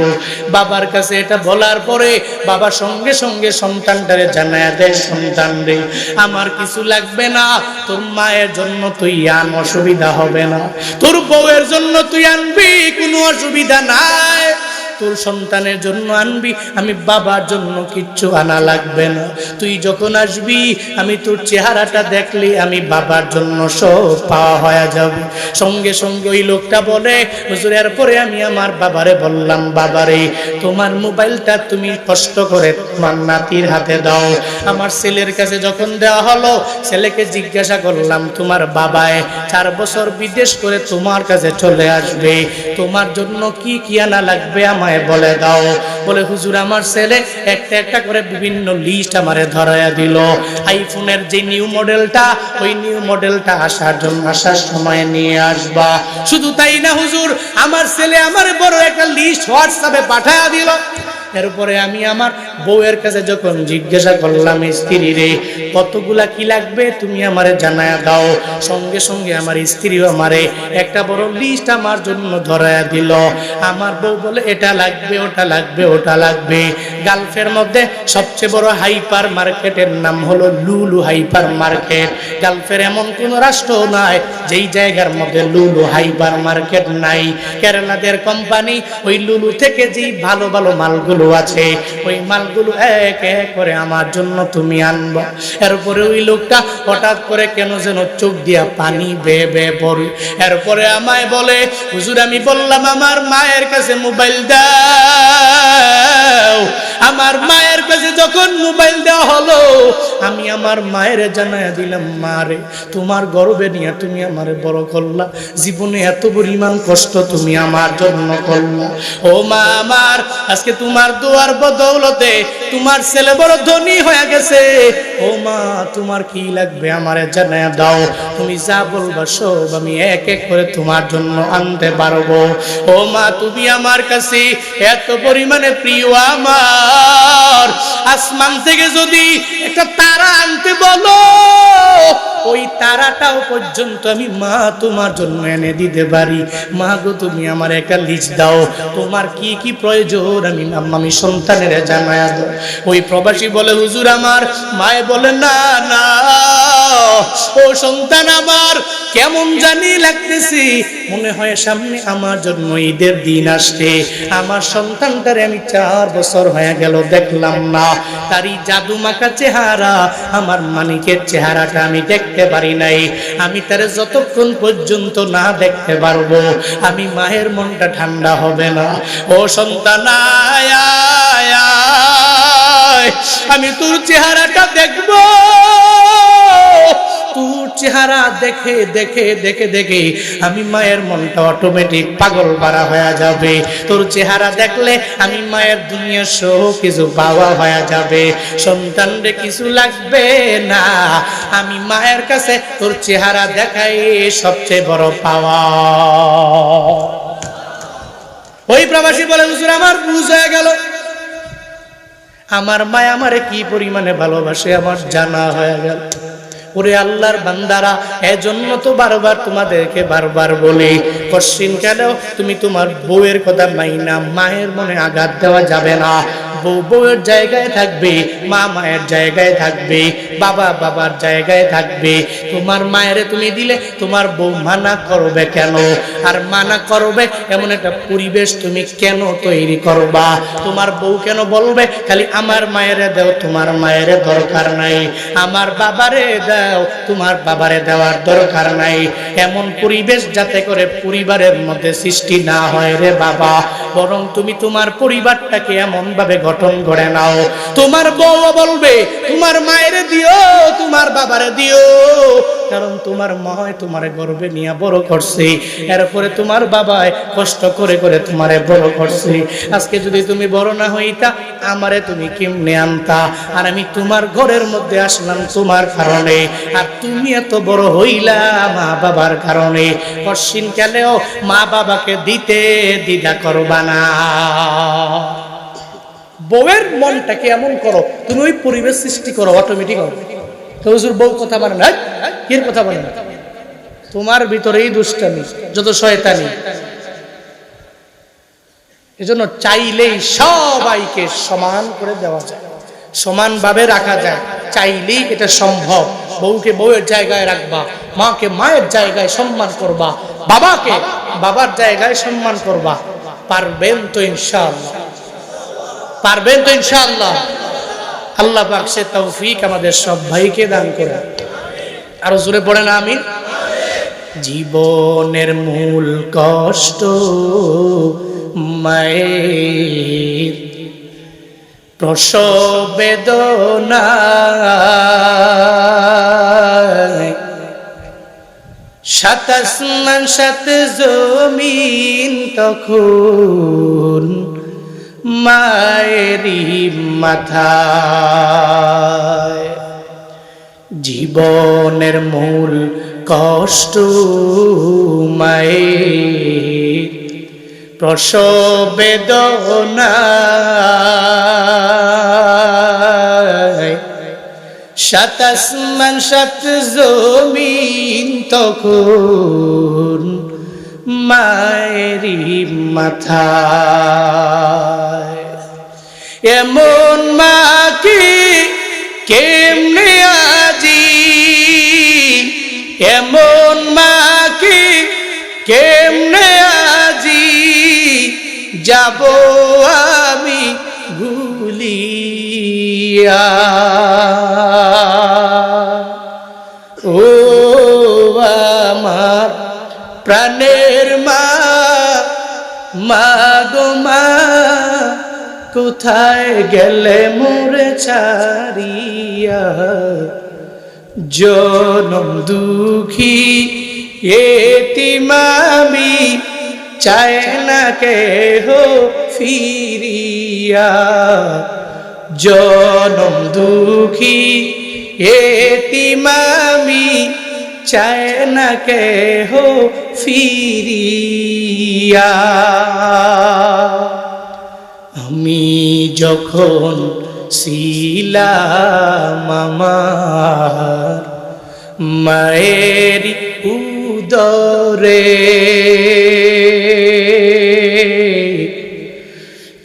বাবার কাছে এটা বলার পরে বাবা সঙ্গে সঙ্গে সন্তানটারে জানায়া দেয়, সন্তান রে আমার কিছু লাগবে না, তোর মায়ের জন্য তুই আন, অসুবিধা হবে না, তোর বউয়ের জন্য তুই আনবি, কোনো অসুবিধা নাই, তোর সন্তানের জন্য আনবি, আমি বাবার জন্য কিচ্ছু আনা লাগবে না, তুই যখন আসবি আমি তোর চেহারাটা দেখলে আমি বাবার জন্য সব পাওয়া হয়ে যাবে। সঙ্গে সঙ্গে ওই লোকটা বলে, হুজুর এরপরে আমি আমার বাবারে বললাম, বাবারে তোমার মোবাইলটা তুমি কষ্ট করে তোমার নাতির হাতে দাও। আমার ছেলের কাছে যখন দেওয়া হলো, ছেলেকে জিজ্ঞাসা করলাম, তোমার বাবায় 4 বছর বিদেশ করে তোমার কাছে চলে আসবে, তোমার জন্য কি কি আনা লাগবে আমায় বলে দাও। বলে, হুজুর আমার ছেলে একটা একটা করে বিভিন্ন লিস্ট আমারে ধরায়া দিল, আইফোনের যে নিউ মডেলটা, ওই নিউ মডেলটা আসার সময় নিয়ে আসবা। শুধু তাই না হুজুর, আমার ছেলে আমার বড় একটা লিস্ট হোয়াটসঅ্যাপে পাঠায়া দিল। এরপরে আমি আমার বউয়ের কাছে যখন জিজ্ঞাসা করলাম, স্ত্রী রে কতগুলা কি লাগবে তুমি আমারে জানায়া দাও, সঙ্গে সঙ্গে আমার স্ত্রীও আমারে একটা বড় লিস্ট আমার জন্য ধরায়া দিল। আমার বউ বলে, এটা লাগবে, ওটা লাগবে, ওটা লাগবে। গালফের মধ্যে সবচেয়ে বড় হাইপার মার্কেটের নাম হলো লুলু হাইপার মার্কেট। গালফের এমন কোন রাষ্ট্র নাই যেই জায়গার মধ্যে লুলু হাইপার মার্কেট নাই। কেরালাদের কোম্পানি ওই লুলু থেকে যেই ভালো ভালো মালগুলো আছে, ওই মালগুলো এক এক করে আমার জন্য তুমি আনবা। এরপরে ওই লোকটা হঠাৎ করে কেন যেন চোখ দিয়া পানি বেয়ে বেয়ে পড়ে। এরপরে আমায় বলে, হুজুর আমি বললাম আমার মায়ের কাছে মোবাইল দাও। আমার মায়ের কাছে যখন মোবাইল দেওয়া হলো, আমি আমার মায়ের জানায়া দিলাম, মা রে তোমার গর্বে নিয়ে তুমি আমারে বড় করলা, জীবনে এত পরিমাণ কষ্ট তুমি আমার জন্য করলা। ও মা আমার, আজকে তোমার দোয়ার বদৌলতে তোমার ছেলে বড় ধনী হয়ে গেছে। ও মা তোমার কি লাগবে আমারে জানায়া দাও, তুমি যা বলবা সব আমি এক এক করে তোমার জন্য আনতে পারবো। ও মা তুমি আমার কাছে এত পরিমাণে প্রিয়, আমার আসমান থেকে যদি একটা তারা আনতে বলো, ওই তারাটাও পর্যন্ত আমি মা তোমার জন্য এনে দিতে পারি। মা গো তুমি আমার একটা লিস্ট দাও, তোমার কি কি প্রয়োজন আমি সন্তানের জানায়া দাও। ওই প্রবাসী বলে, হুজুর আমার মায়ে বলে, না না ও সন্তান আমার কেমন জানি লাগতেছি, মনে হয় সামনে আমার জন্য ঈদের দিন আসছে। আমার সন্তানটারে আমি 4 বছর হয়ে গেল দেখলাম না, তারই জাদু মাখা চেহারা, আমার মানিকের চেহারাটা আমি দেখতে পারি নাই। আমি তারে যতক্ষণ পর্যন্ত না দেখতে পারবো, আমি মায়ের মনটা ঠান্ডা হবে না। ও সন্তান আয় আয় আয়, আমি তোর চেহারাটা দেখবো। তোর চেহারা দেখে দেখে দেখে দেখে আমি মায়ের মনটা অটোমেটিক পাগল পারা হয়ে যাবে। তোর চেহারা দেখলে আমি মায়ের দুনিয়ার সব কিছু পাওয়া হয়ে যাবে। সন্তানরে কিছু লাগবে না, আমি মায়ের কাছে তোর চেহারা দেখাই সবচেয়ে বড় পাওয়া। ওই প্রবাসী বলে, হুজুর আমার বুঝ হয়ে গেল, আমার মা আমারে কি পরিমাণে ভালোবাসে আমার জানা হয়ে গেল। ওরে আল্লাহর বান্দারা, এজন্য তো বারবার তোমাদেরকে বারবার বলি, কশিন কেন তুমি তোমার বউয়ের কথা মাইনা মায়ের মনে আঘাত দেওয়া যাবে না। বউ বউয়ের জায়গায় থাকবে, মা মায়ের জায়গায় থাকবে, বাবা বাবার জায়গায় থাকবে। তোমার মায়েরে তুমি দিলে তোমার বউ মানা করবে কেন? আর মানা করবে এমন একটা পরিবেশ তুমি কেন তৈরি করবা? তোমার বউ কেন বলবে খালি আমার মায়েরে দাও, তোমার মায়েরে দরকার নাই, আমার বাবারে দাও, তোমার বাবারে দেওয়ার দরকার নাই? এমন পরিবেশ যাতে করে পরিবারের মধ্যে সৃষ্টি না হয় রে বাবা। বরং তুমি তোমার পরিবারটাকে এমন ভাবে গঠন করে নাও, তোমার বউ বলবে তোমার মায়েরে দিও, তোমার বাবারে দিও, কারণ তোমার মা তোমারে গর্বে নিয়ে বড় করছে, এরপরে তোমার বাবায় কষ্ট করে করে তোমারে বড় করছে। আজকে যদি তুমি বড় না হইতা আমারে তুমি কেমনে আনতা? আর আমি তোমার ঘরের মধ্যে আসলাম তোমার কারণে, আর তুমি এত বড় হইলা মা বাবার কারণে। পশ্চিমকালেও মা বাবাকে দিতে দ্বিধা করবা না। বউয়ের মনটাকে এমন করো, তুমি ওই পরিবেশ সৃষ্টি করো, অটোমেটিক হবে। তো হুজুর বউ কথা বলে না, কি কথা বলে না? তোমার ভিতরেই দুষ্টামি, যত শয়তানি। এজন্য চাইলেই সবাইকে সমান করে দেওয়া যায়, সমানভাবে রাখা যায়, চাইলেই এটা সম্ভব। বউকে বউয়ের জায়গায় রাখবা, মাকে মায়ের জায়গায় সম্মান করবা, বাবাকে বাবার জায়গায় সম্মান করবা। পারবেন তো ইনশাআল্লাহ? পারবেন তো ইনশাআল্লাহ? আল্লাহ পাক সে তৌফিক আমাদের সব ভাইকে দান করে। আরো জোরে পড়েন আমিন। জীবনের মূল কষ্ট মায়ের, প্রসব বেদনা, সাত আসমান সাত জমিন তখন মায়েরই মাথায়। জীবনের মূল কষ্ট মায়ের, প্রসব বেদনা, সাত আসমান সাত জমিন তখন মায়েরই মাথায়। এমন মা কি কেমনে আজি, এমন মা কি কেমনে আজি যাব আমি ভুলিয়া। ও আমার প্রাণের মা, মা গো মা, কোথায় গেলে মোরে ছাড়িয়া? জনম দুঃখী এতিম আমি, চায় না কেহ ফিরিয়া। জনম দুঃখী এতিম আমি, চায় না কেহ ফিরিয়া। আমি যখন ছিলাম আমার মায়ের উদরে,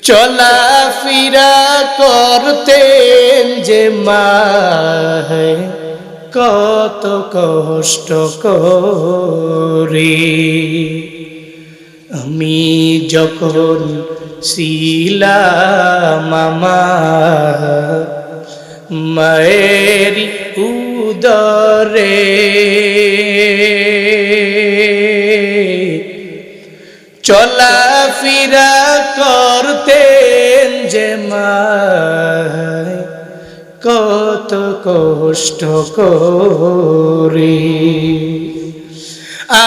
চলাফেরা করতেন যে মায় কত কষ্ট করে। আমি যখন ছিলাম আমার মায়ের উদরে, চলাফেরা করতেন যে মায় কত কষ্ট করে।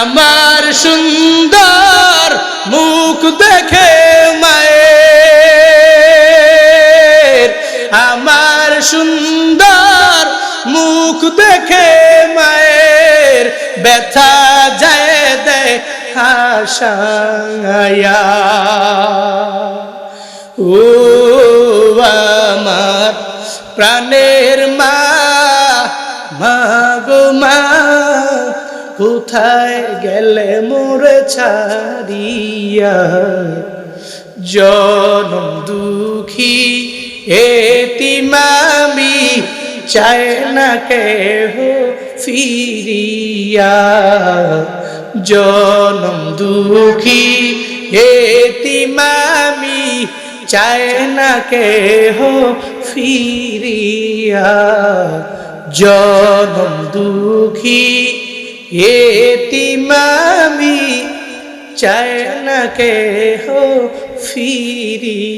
আমার সুন্দর মুখ দেখে মায়ের, আমার সুন্দর মুখ দেখে মায়ের ব্যথা যায় দে হাসায়া। ও আমার প্রাণের মা, মা গো মা, কোথায় গেলে মোরে ছাড়িয়া? জনম দুঃখী এতিমামি চায় না কেহ ফিরিয়া, জনম দুঃখী এতিমামি চায় না কেহ ফিরিয়া, জনম দুঃখী এতিমামি চায় না কেহ ফিরিয়া।